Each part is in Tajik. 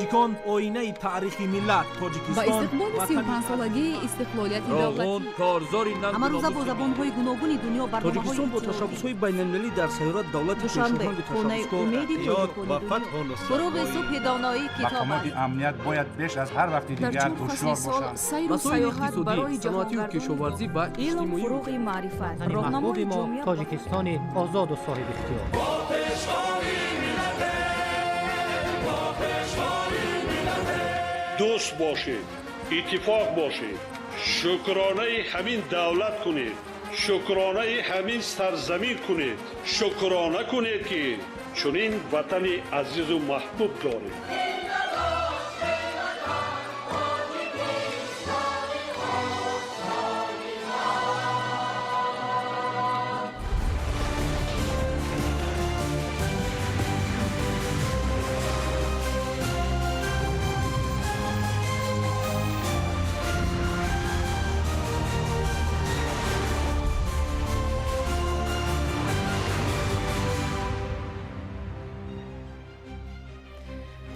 تاجیکان آینه تاریخی ملت تاجیکستان با استقبال 35 سالگی استقلالیت دولتی کارزاری اما روزا با زبان‌های گوناگون دنیا تاجیکستان با تشبس‌های بین‌المللی در سیارت دولت پیشروان تشبسکار و فتح و نصرت فروغ صبح دانایی کتاب مقامات امنیت باید بیش از هر وقت دیگر هوشیار باشند. سیر و سیاحت برای صنعتی و کشاورزی و علم اجتماعی فروغ معرفت راهنمای ما تاجیکستان آزاد و صاحب اختیار. دوست باشید، اتفاق باشید، شکرانه همین دولت کنید، شکرانه همین سرزمین کنید، شکرانه کنید که چنین وطن عزیز و محبوب دارید.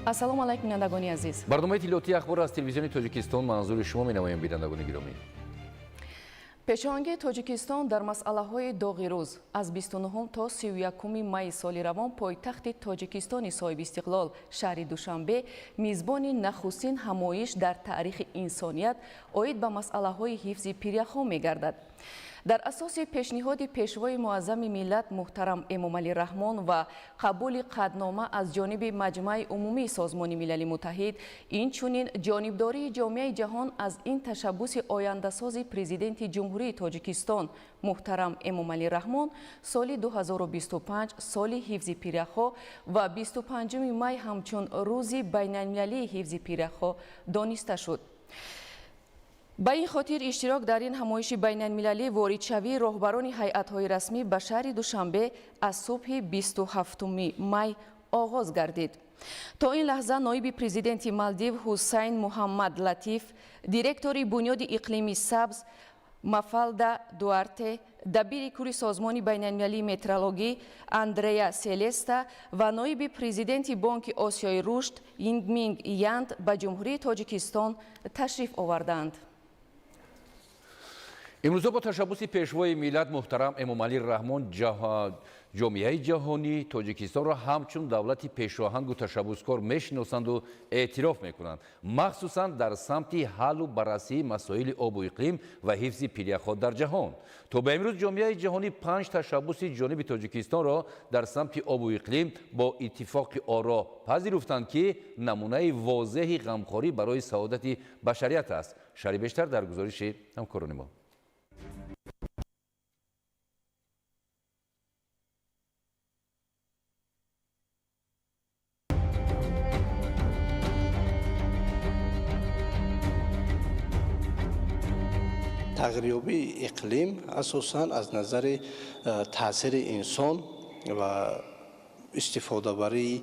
ассалому алайкум бинандагони азиз. барномаи тиллиётии ахбор аз телевизиони тоҷикистон манзури шумо менамоям бинандагони гиромӣ. пешоҳанги тоҷикистон дар масъалаҳои доғи рӯз аз 29 то 31 майи соли равон пойтахти тоҷикистони соҳиби истиқлол шаҳри душанбе мизбони нахустин ҳамоиш дар таърихи инсоният оид ба масъалаҳои ҳифзи пиряхҳо мегардад. дар асоси пешниҳоди пешвои муаззами миллат муҳтарам эмомалӣ раҳмон ва қабули қаднома аз ҷониби маҷмӯаи умумии созмони милали муттаҳид инчунин ҷонибдории ҷомеаи ҷаҳон аз ин ташаббуси ояндасози президенти ҷумҳурии тоҷикистон муҳтарам эмомалӣ раҳмон соли 2025 соли ҳифзи пиряхҳо ва 25 май ҳамчун рӯзи байналмилалии ҳифзи пиряхҳо дониста шуд. ба ин хотир иштирок дар ин ҳамоиши байналмилалӣ воридшавии роҳбарони ҳайъатҳои расмӣ ба шаҳри душанбе аз субҳи 27 май оғоз гардид. то ин лаҳза ноиби президенти Малдив Ҳусайн Муҳаммад Латиф, директори бунёди иқлимии сабз Мафалда Дуарте, дабири кури созмони байналмилалии метеорологӣ Андрея Селеста ва ноиби президенти Бонки Осиёи рушд Ингминг Янд ба ҷумҳурии Тоҷикистон ташриф оварданд. имрӯза бо ташаббуси пешвои миллат муҳтарам эмомалӣ раҳмон ҷомеаи ҷаҳонӣ тоҷикистонро ҳамчун давлати пешоҳангу ташаббускор мешиносанду эътироф мекунанд, махсусан дар самти ҳаллу баррасии масоили обу иқлим ва ҳифзи пиряхҳо дар ҷаҳон. то ба имрӯз ҷомеаи ҷаҳонӣ 5 ташаббуси ҷониби тоҷикистонро дар самти обу иқлим бо иттифоқи оро пазируфтанд, ки намунаи возеҳи ғамхорӣ барои саодати башарият аст. шарҳи бештар дар гузориши ҳамкорони мо. тағйирёбии иқлим асосан аз назари таъсири инсон ва истифодабарии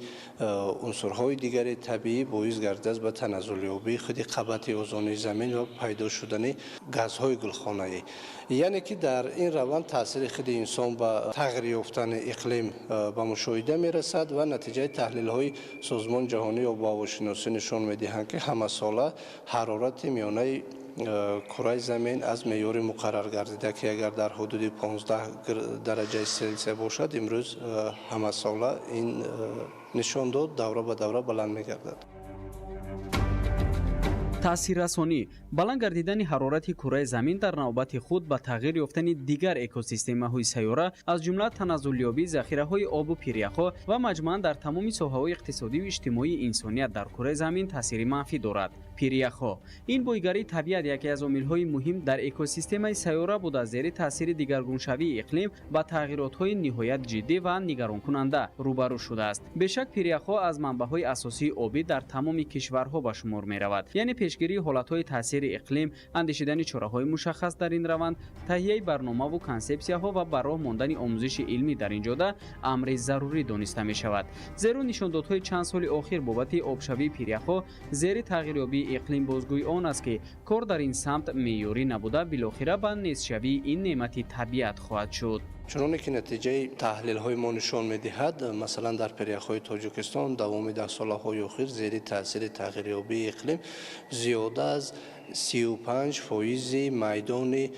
унсурҳои дигари табиӣ боис гардааст ба таназзулёбии худи қабати озони замин ва пайдо шудани газҳои гулхонаӣ. яъне ки дар ин раванд таъсири худи инсон ба тағйир ёфтани иқлим ба мушоҳида мерасад ва натиҷаи таҳлилҳои созмони ҷаҳонии обу ҳавошиносӣ нишон медиҳанд, ки ҳамасола ҳарорати миёнаи кураи замин аз меъёри муқаррар гардида, ки агар дар ҳудуди 15 дараҷаи селсия бошад, имрӯз ҳамасола ин нишондод давра ба давра баланд мегардад. таъсиррасонӣ баланд гардидани ҳарорати кураи замин дар навбати худ ба тағйир ёфтани дигар экосистемаҳои сайёра аз ҷумла таназзулёбии захираҳои обу пиряхҳо ва маҷмӯан дар тамоми соҳаҳои иқтисодиву иҷтимоии инсоният дар кураи замин таъсири манфӣ дорад. пиряхҳо ин бо игарии табиат яке аз омилҳои муҳим дар экосистемаи сайёра буда зери таъсири дигаргуншавии иқлим ба тағйиротҳои ниҳоят ҷиддӣ ва нигаронкунанда рӯбарӯ шудааст. бешак пиряхҳо аз манбаъҳои асосии обӣ дар тамоми кишварҳо ба шумор меравад. яъне пешгирии ҳолатҳои таъсири иқлим, андешидани чораҳои мушаххас дар ин раванд, таҳияи барномаву консепсияҳо ва ба роҳ мондани омӯзиши илмӣ дар ин ҷода амри зарурӣ дониста мешавад. зеро нишондодҳои чанд соли охир бобати обшавии пиряхҳо зери тағйирёбии иқлим бозгӯи он аст, ки кор дар ин самт меъёрӣ набуда билохира ба нестшавии ин неъмати табиат хоҳад шуд. چنانه که نتیجه تحلیل های ما نشان می‌دهد مثلا در پریخ‌های تاجیکستان دوام 10 سال‌های اخیر زیر تاثیر تغییریابی اقلیم زیاده از 35% میدان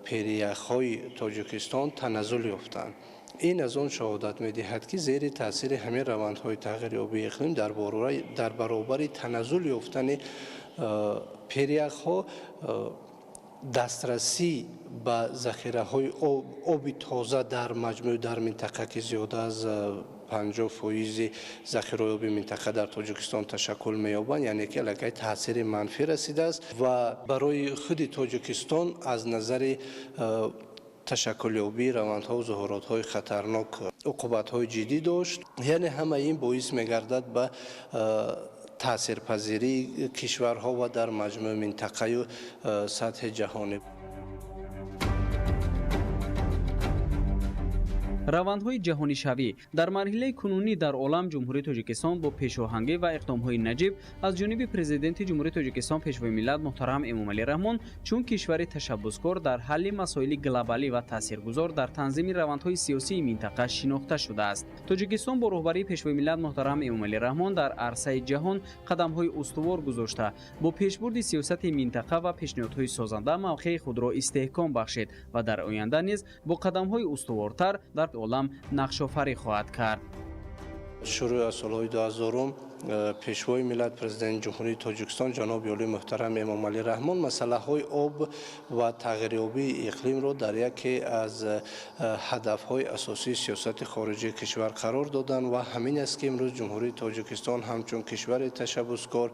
پریخ‌های تاجیکستان تنزل یافتند. این از آن شهادت می‌دهد که زیر تاثیر همه روندهای تغییریابی اقلیم در برابر تنزل یافتن پریخ‌ها دسترسی به ذخیره های آب تازه در مجموع در منطقه که زیاده از 50% ذخیره آب منطقه در تاجیکستان تشکل می‌یابند، یعنی که علیه تاثیر منفی رسیده است و برای خود تاجیکستان از نظر تشکل یابی روندها و ظهورات‌های خطرناک عقوبت‌های جدی داشت. یعنی همه این باعث می‌گردد به تاثیرپذیری کشورها و در مجموع منطقه و سطح جهانی. روندهای جهانی شوی در مرحله کنونی در عالم جمهوری تاجیکستان با پیشاهنگی و اقدامهای نجیب از جانب پرزیدنت جمهوری تاجیکستان پیشوای ملت محترم امامعلی رحمان چون کشور تشبثکار در حل مسائل گلوبالی و تاثیرگذار در تنظیم روندهای سیاسی منطقه شناخته شده است. تاجیکستان با رهبری پیشوای ملت محترم امامعلی رحمان در عرصه جهان قدم‌های استوار گذاشته با پیشبرد سیاست منطقه و پیشنهادهای سازنده موقع خود را استحکام بخشید و در آینده نیز با قدم‌های استوارتر در عالم نقش‌آفرینی خواهد کرد. شروع از سالهای 2000 پیشوای ملت پرزیدنت جمهوری تاجیکستان جناب عالی محترم امامعلی رحمان مسئله های آب و تغییریابی اقلیم را در یکی از هدف های اساسی سیاست خارجی کشور قرار دادند و همین است که امروز جمهوری تاجیکستان همچون کشور تشبثکار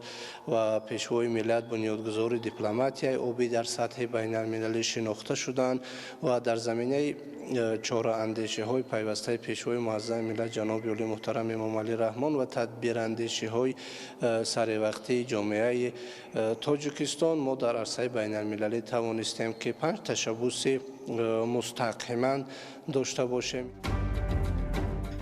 و پیشوای ملت بنیادگذار دیپلماتیای آبی در سطح بین المللی شناخته شدند و در زمینه چاره اندیشه های پیوسته پیشوای معظم ملت جناب عالی محترم امامعلی رحمان و تدبیر اندیشه های سر وقتی جامعه تاجیکستان ما در عرصه بین المللی توانستیم که 5 تشبث مستقیما داشته باشیم.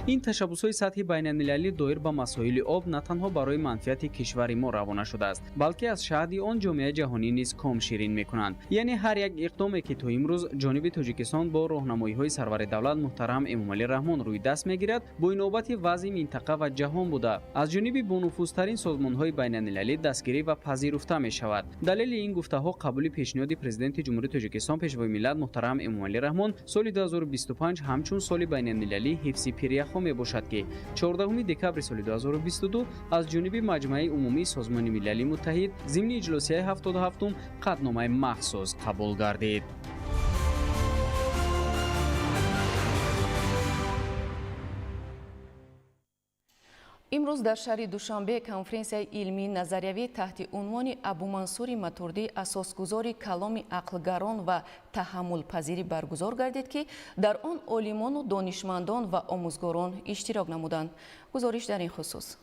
این تشبث‌های سطحی بین‌المللی دایر به مسائل آب نه تنها برای منفعت کشور ما روانه شده است بلکه از شهد آن جامعه جهانی نیز کام شیرین می‌کنند. یعنی هر یک اقدامی که تا امروز جانب تاجیکستان با راهنمایی‌های سرور دولت محترم امامعلی رحمان روی دست می‌گیرد با نوبت وضع منطقه و جهان بوده از جانب بانفوذترین سازمان‌های بین‌المللی دستگیری و پذیرفته می‌شود. دلیل این گفته‌ها قبول پیشنهاد پرزیدنت جمهوری تاجیکستان پیشوای ملت محترم امامعلی رحمان سال 2025 همچون سال بین‌المللی حفظ پریخ می باشد که 14 دکبر سال 2022 از جانب مجمع عمومی سازمان ملل متحد ضمن اجلاسیه 77م قطعنامه مخصوص قبول گردید. امروز در شهر دوشنبه کنفرانسیای علمی نظریوی تحت عنوان ابومنصور ماتوردی اساسگذار کلام عقلگران و تحمل پذیری برگزار گردید که در آن عالمان و دانشمندان و آموزگاران اشتراک نمودند. گزارش در این خصوص.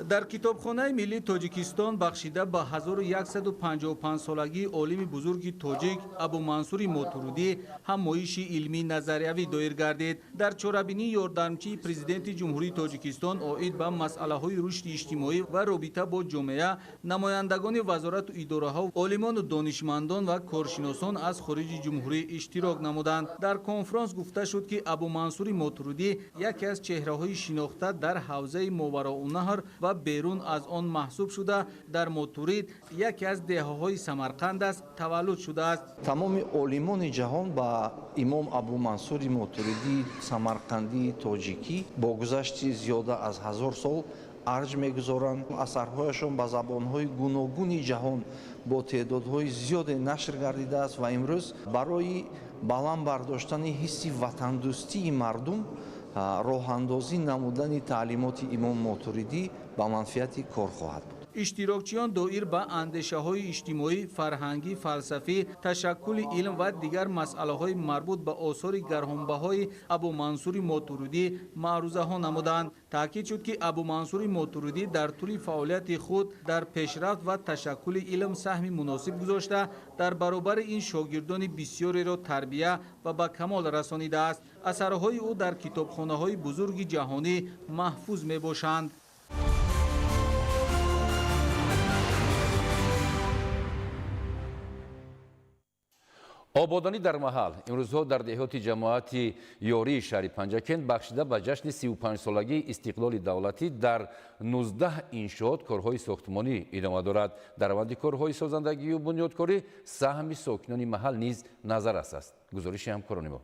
در کتابخانه ملی تاجیکستان بخشیده به 1155 سالگی عالم بزرگ تاجیک ابومنصور ماتوردی همایش علمی نظریوی دایر گردید. در چاره‌بینی یاردمچی پرزیدنت جمهوری تاجیکستان عاید به مسئله‌های رشد اجتماعی و رابطه با جامعه نمایندگان وزارت و اداره‌ها، عالمان و دانشمندان و کارشناسان از خارج جمهوری اشتراک نمودند. در کنفرانس گفته شد که ابومنصور ماتوردی یکی از چهره‌های شناخته در حوزه ماوراءالنهر و بیرون از آن محسوب شده در ماتورید یکی از دهه‌های سمرقند است تولد شده است. تمام عالمان جهان با امام ابومنصور ماتوریدی سمرقندی تاجیکی با گذشت زیاده از 1000 سال ارج می‌گذارند. اثرهایشان به زبان‌های گوناگون جهان با تعدادهای زیاد نشر گردیده است و امروز برای بلند برداشتن حس وطندوستی مردم راه اندازی نمودن تعلیمات امام ماتوریدی با منفعت کار خواهد بود. اشتراکچیان دایر به اندیشه‌های اجتماعی، فرهنگی، فلسفی، تشکل علم و دیگر مسائل مربوط به آثار گرانبهای ابومنصور ماتوریدی معروضه‌ها نمودند. تاکید شد که ابومنصور ماتوریدی در طول فعالیت خود در پیشرفت و تشکل علم سهم مناسب گذاشته در برابر این شاگردان بسیاری را تربیت و به کمال رسانیده است. اثرهای او در کتابخانه‌های بزرگ جهانی محفوظ می‌باشند. ободонӣ дар маҳал имрӯзҳо дар деҳоти ҷамоати ёрии шаҳри панҷакент бахшида ба ҷашни 35-солагии истиқлоли давлатӣ дар 19 иншоот корҳои сохтмонӣ идома дорад. дар раванди корҳои созандагию бунёдкорӣ саҳми сокинони маҳал низ назаррас аст. гузориши ҳамкорони мо.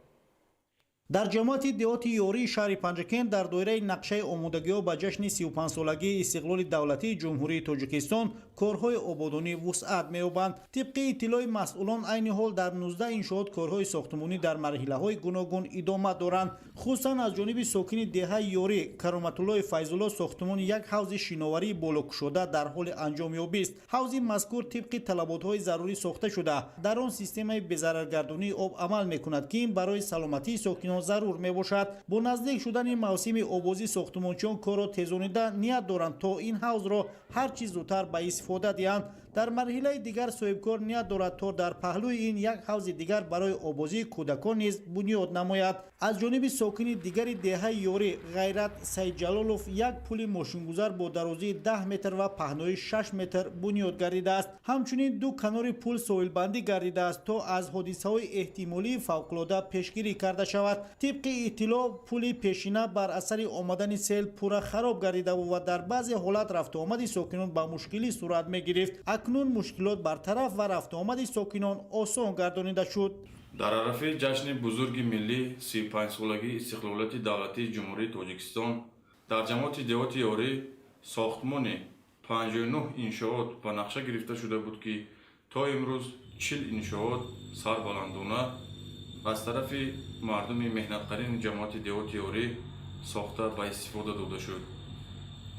дар ҷамоати деҳоти ёрии шаҳри панҷакент дар доираи нақшаи омодагиҳо ба ҷашни 35-солагии истиқлоли давлатии ҷумҳурии тоҷикистон корҳои ободонӣ вусъат меёбанд. тибқи иттилои масъулон айни ҳол дар 19 иншоот корҳои сохтмонӣ дар марҳилаҳои гуногун идома доранд. хусусан аз ҷониби сокини деҳаи ёрӣ кароматуллои файзулло сохтмони як ҳавзи шиноварии болокушода дар ҳоли анҷомёбист. ҳавзи мазкур тибқи талаботҳои зарурӣ сохта шуда дар он системаи безараргардонии об амал мекунад ки ин барои саломатии сокинон зарур мебошад. бо наздик шудани мавсими обозӣ сохтмончиён корро тезонида ният доранд то ин ҳавзро ҳар чӣ зудтар ба истифода диҳанд. дар марҳилаи дигар соҳибкор ният дорад то дар паҳлӯи ин як ҳавзи дигар барои обозии кӯдакон низ бунёд намояд. аз ҷониби сокини дигари деҳаи ёрӣ ғайрат саидҷалолов як пули мошингузар бо дарозии 10 метр ва паҳнои 6 метр бунёд гардидааст. ҳамчунин ду канори пул соҳилбандӣ гардидааст то аз ҳодисаҳои эҳтимолии фавқулода пешгирӣ карда шавад. тибқи иттилоъ пули пешина бар асари омадани сел пурра хароб гардида буд ва дар баъзе ҳолат рафтуомади сокинон ба мушкилӣ сурат мегирифт. акнун мушкилот бартараф ва рафтуомади сокинон осон гардонида шуд. дар арафи ҷашни бузурги миллӣ 35-солагии истиқлолияти давлатии ҷумҳурии тоҷикистон дар ҷамоати деҳоти ёрӣ сохтмони 59 иншоот ба нақша гирифта шуда буд ки то имрӯз 40 иншоот сарбаландона аз тарафи мардуми меҳнаткарини ҷамоати деҳоти ёрӣ сохта ба истифода дода шуд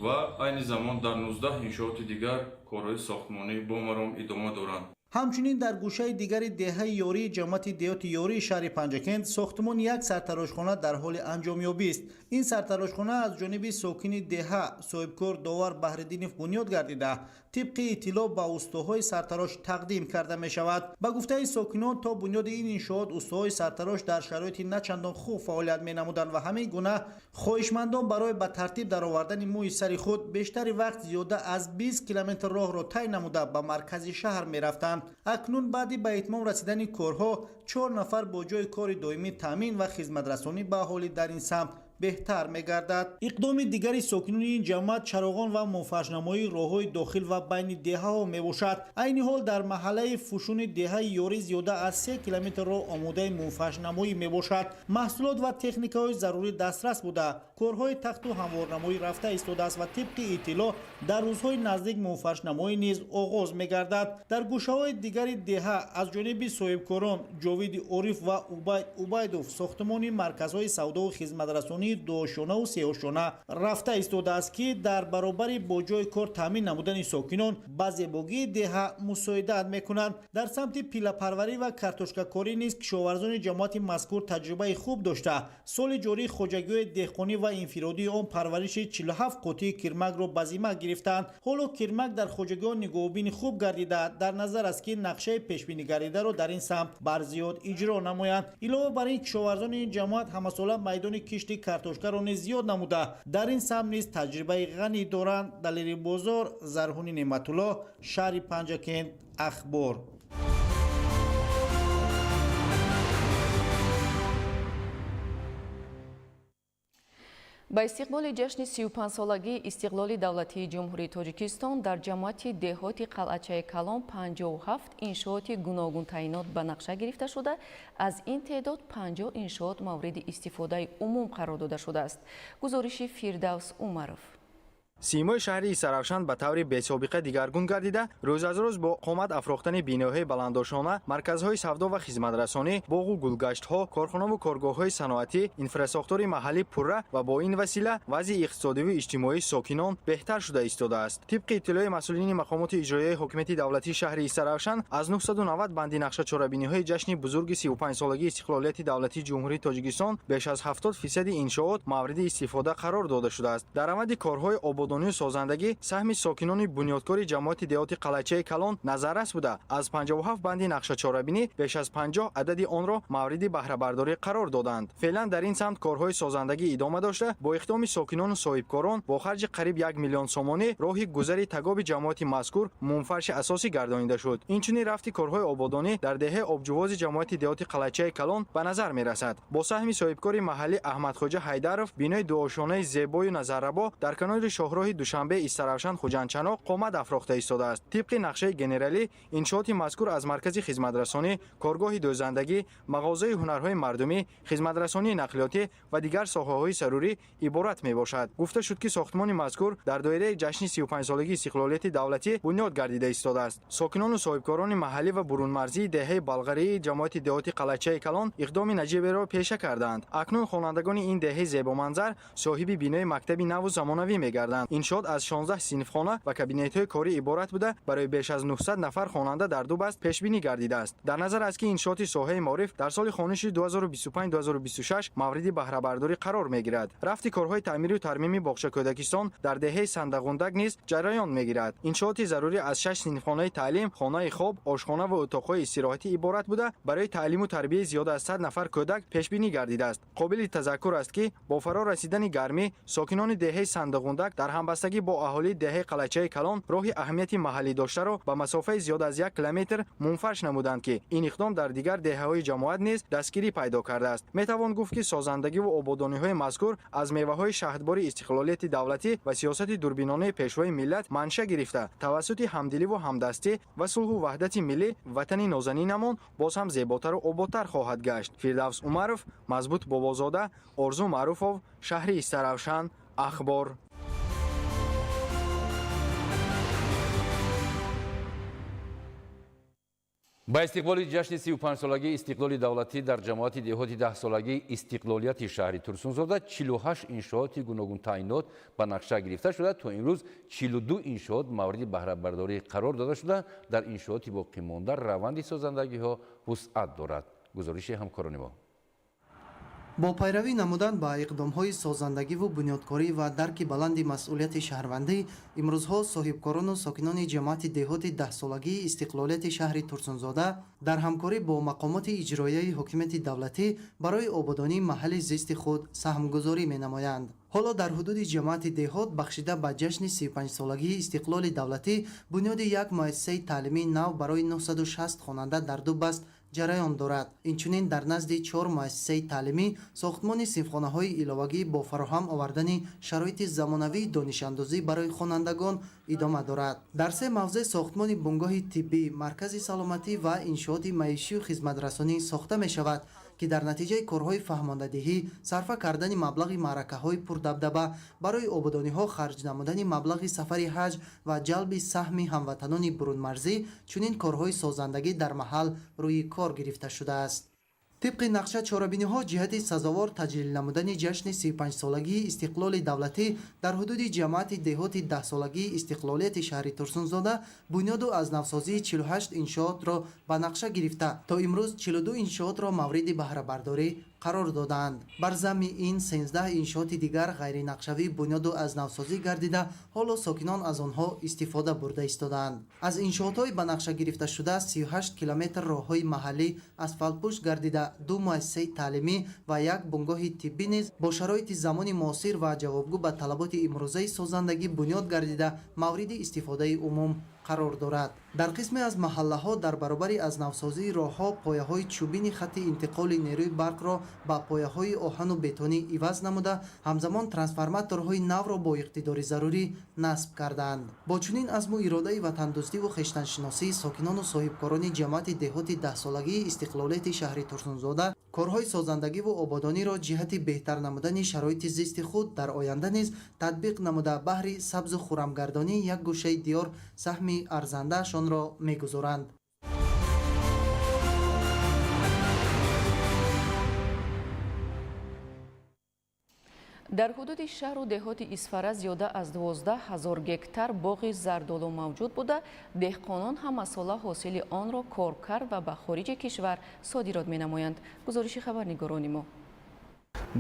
ва айни замон дар 19 иншооти дигар корҳои сохтмонӣ бо маром идома доранд. ҳамчунин дар гӯшаи дигари деҳаи ёрии ҷамоати деҳоти ёрии шаҳри панҷакент сохтмони як сартарошхона дар ҳоли анҷомёбист. ин сартарошхона аз ҷониби сокини деҳа соҳибкор довар баҳриддинов бунёд гардида тибқи иттилоъ ба устуҳои сартарош тақдим карда мешавад. ба гуфтаи сокинон то бунёди ин иншоот устуҳои сартарош дар шароити начандон хуб фаъолият менамуданд ва ҳамин гуна хоҳишмандон барои ба тартиб даровардани мӯи сари худ бештари вақт зиёда аз 20 километр роҳро тай намуда ба маркази шаҳр мерафтанд. акнун баъди ба итмом расидани корҳо 4 нафар бо ҷои кори доимӣ таъмин ва хизматрасонӣ ба аҳолӣ дар ин самт беҳтар мегардад. иқдоми дигари сокинони ин ҷамъият чароғон ва муфашнамоии роҳҳои дохил ва байни деҳаҳо мебошад. айни ҳол дар маҳаллаи фушуни деҳаи ёрӣ зиёда аз 3 километр роҳ омодаи муфашнамоӣ мебошад. маҳсулот ва техникаҳои зарурӣ дастрас буда корҳои тахту ҳамворнамоӣ рафта истодааст ва тибқи иттилоъ дар рӯзҳои наздик муфашнамоӣ низ оғоз мегардад. дар гӯшаҳои дигари деҳа аз ҷониби соҳибкорон ҷовиди ориф ва убайд убайдов сохтмони марказҳои савдову хизматрасонӣ дуошона ва сеошона рафта истодааст ки дар баробари бо ҷои кор таъмин намудани сокинон ба зебогии деҳа мусоидат мекунанд. дар самти пилапарварӣ ва картошкакорӣ низ кишоварзони ҷамоати мазкур таҷрибаи хуб дошта соли ҷорӣ хоҷагиҳои деҳқонӣ ва инфиродии он парвариши 47 қутии кирмакро ба зимма гирифтанд. ҳоло кирмак дар хоҷагиҳо нигоҳубини хуб гардида дар назар аст ки нақшаи пешбинигардидаро дар ин самт барзиёд иҷро намоянд. илова бар ин кишоварзони ин ҷамоат ҳамасола майдони кишти картошкаро низ зиёд намуда дар ин самт низ таҷрибаи ғанӣ доранд. далери бозор, Зарҳуни Неъматулло, шаҳри Панҷакент, ахбор. ба истиқболи ҷашни 35-солагии истиқлоли давлатии ҷумҳурии тоҷикистон дар ҷамоати деҳоти қалъачаи Калон 57 иншооти гуногун таъйинот ба нақша гирифта шуда аз ин теъдод 50 иншоот мавриди истифодаи умум қарор дода шудааст. гузориши Фирдавс Умаров. симои шаҳри Исаравшан ба таври бесобиқа дигаргун гардида рӯз аз рӯз бо қомат афрохтани биноҳои баландошона, марказҳои савдо ва хизматрасонӣ, боғу гулгаштҳо, корхонаву коргоҳҳои саноатӣ, инфраструктураи маҳаллӣ пурра ва бо ин васила вазъи иқтисодиву иҷтимоии сокинон беҳтар шуда истодааст. тибқи иттилои масъулини мақомоти иҷроияи ҳокимияти давлатии шаҳри Исаравшан аз 990 банди нақшачорабиниҳои ҷашни бузурги 35-солагии истиқлолияти давлатии ҷумҳурии Тоҷикистон беш аз 70% иншоот мавриди истифода қарор дода шудааст. дар раванди корҳои ободонию созандагӣ саҳми сокинони бунёдкори ҷамоати деҳоти қалачаи калон назаррас буда аз 57 банди нақшачорабинӣ беш аз 50 адади онро мавриди баҳрабардорӣ қарор доданд. феълан дар ин самт корҳои созандагӣ идома дошта бо иқдоми сокинону соҳибкорон бо харҷи қариб 1 миллион сомонӣ роҳи гузари тагоби ҷамоати мазкур мунфарши асосӣ гардонида шуд. инчунин рафти корҳои ободонӣ дар деҳаи обҷувози ҷамоати деҳоти қалачаи калон ба назар мерасад. бо саҳми соҳибкори маҳаллӣ аҳмадхоҷа ҳайдаров бинои дуошонаи зебою назаррабо дар канори шоҳроҳи душанбе истаравшан хуҷандчаноқ қомат афрохта истодааст. тибқи нақшаи генералӣ иншооти мазкур аз маркази хизматрасонӣ, коргоҳи дӯзандагӣ, мағозаи ҳунарҳои мардумӣ, хизматрасонии нақлиётӣ ва дигар соҳаҳои зарурӣ иборат мебошад. гуфта шуд ки сохтмони мазкур дар доираи ҷашни 35-солагии истиқлолияти давлатӣ бунёд гардида истодааст. сокинону соҳибкорони маҳаллӣ ва бурунмарзии деҳаи балғарии ҷамоати деҳоти қалачаи калон иқдоми наҷиберо пеша карданд. акнун хонандагони ин деҳаи зебоманзар соҳиби бинои мактаби наву замонавӣ мегарданд. иншоот аз 16 синфхона ва кабинетҳои корӣ иборат буда барои беш аз 900 нафар хонанда дар ду баст пешбинӣ гардидааст. дар назар аст ки иншооти соҳаи маориф дар соли хониши 2025-2026 мавриди баҳрабардорӣ қарор мегирад. рафти корҳои таъмиру тармими боғча кӯдакистон дар деҳаи сандағундак низ ҷараён мегирад. иншооти зарурӣ аз 6 синфхонаи таълим, хонаи хоб, ошхона ва утоқҳои истироҳатӣ иборат буда барои таълиму тарбияи зиёда аз 100 нафар кӯдак пешбинӣ гардидааст. қобили тазаккур аст ки бо фаро расидани гармӣ сокинони деҳаи сандағундак дар ҳамбастагӣ бо аҳолии деҳаи қалачаи калон роҳи аҳамияти маҳаллӣ доштаро ба масофаи зиёда аз 1 километр мунфарш намуданд ки ин иқдом дар дигар деҳаҳои ҷамоат низ дастгирӣ пайдо кардааст. метавон гуфт ки созандагӣ ва ободониҳои мазкур аз меваҳои шаҳдбори истиқлолияти давлатӣ ва сиёсати дурбинонаи пешвои миллат манша гирифта тавассути ҳамдиливу ҳамдастӣ ва сулҳу ваҳдати миллӣ ватани нозанинамон боз ҳам зеботару ободтар хоҳад гашт. фирдавс умаров, мазбут бобозода, орзу маъруфов, шаҳри истаравшан, ахбор. ба истиқболи ҷашни 35-солагии истиқлоли давлатӣ дар ҷамоати деҳоти 10-солагии истиқлолияти шаҳри Турсунзода 48 иншооти гуногун таъйинот ба нақша гирифта шуда, то имрӯз 42 иншоот мавриди баҳрабардорӣ қарор дода шуда, дар иншооти боқимонда раванди созандагиҳо вусъат дорад. гузориши ҳамкорони мо. бо пайравӣ намудан ба иқдомҳои созандагиву бунёдкорӣ ва дарки баланди масъулияти шаҳрвандӣ, имрӯзҳо соҳибкорону сокинони ҷамоати деҳоти 10-солагии истиқлолияти шаҳри Турсунзода дар ҳамкорӣ бо мақомоти иҷроияи ҳокимияти давлатӣ барои ободонии маҳалли зисти худ саҳмгузорӣ менамоянд. ҳоло дар ҳудуди ҷамоати деҳот бахшида ба ҷашни 35-солагии истиқлоли давлатӣ бунёди як муассисаи таълимии нав барои 960 хонанда дар ду баст ҷараён дорад. инчунин дар назди 4 муассисаи таълимӣ сохтмони синфхонаҳои иловагӣ бо фароҳам овардани шароити замонавии донишандозӣ барои хонандагон идома дорад. дар 3 мавзеъ сохтмони бунгоҳи тиббӣ, маркази саломатӣ ва иншооти маишию хизматрасонӣ сохта мешавад ки дар натиҷаи корҳои фаҳмондадиҳӣ, сарфа кардани маблағи маъракаҳои пурдабдаба, барои ободониҳо харҷ намудани маблағи сафари ҳаҷ ва ҷалби саҳми ҳамватанони бурунмарзӣ, чунин корҳои созандагӣ дар маҳал рӯи кор гирифта шудааст. طبق نقشه چاره‌بینی‌ها جهت سزاوار تجلیل نمودن جشن 35 استقلال دولتی در حدود جماعت دهات 10 سالگی استقلالیت شهر ترسونزاده بنیاد از نوسازی 48 انشاءات را به نقشه گرفته تا امروز 42 انشاءات را مورد بهره برداری قرار دادند. بر ضمن این 13 انشاءات دیگر غیر نقشه‌ای بنیاد از نوسازی گردیده حالا ساکنان از آنها استفاده برده ایستادند. از انشاءات‌های به نقشه گرفته شده 38 کیلومتر راه‌های محلی اسفالت پوش گردیده، 2 مؤسسه تعلیمی و یک بنگاه طبی نیز با شرایط زمان معاصر و جوابگو به طلبات امروزه سازندگی بنیاد گردیده مورد استفاده عموم قرار دارد. در قسم از محله ها در برابر از نوسازی راه ها پایه های چوبین خط انتقال نیروی برق را با پایه های آهن و بتونی عوض نموده همزمان ترانسفورماتورهای نو را با اقتدار ضروری نصب کردند. با چنین عزم و اراده وطن دوستی و خویشتن شناسی ساکنان و صاحبکاران جماعت دهات 10 سالگی استقلالیت شهر ترسونزاده کارهای سازندگی و آبادانی را جهت بهتر نمودن شرایط زیست خود در آینده نیز تطبیق نموده بهر سبز و خرمگردانی یک گوشه دیار سهم ارزنده شان را می‌گذارند. در حدود شهر و دهات اسفره زیاده از 12,000 گکتار باغ زردآلو موجود بوده. دهقانان هم مساله حاصل آن را کار کرد و به خارج کشور صادرات می‌نمایند. گزارش خبرنگاران ما.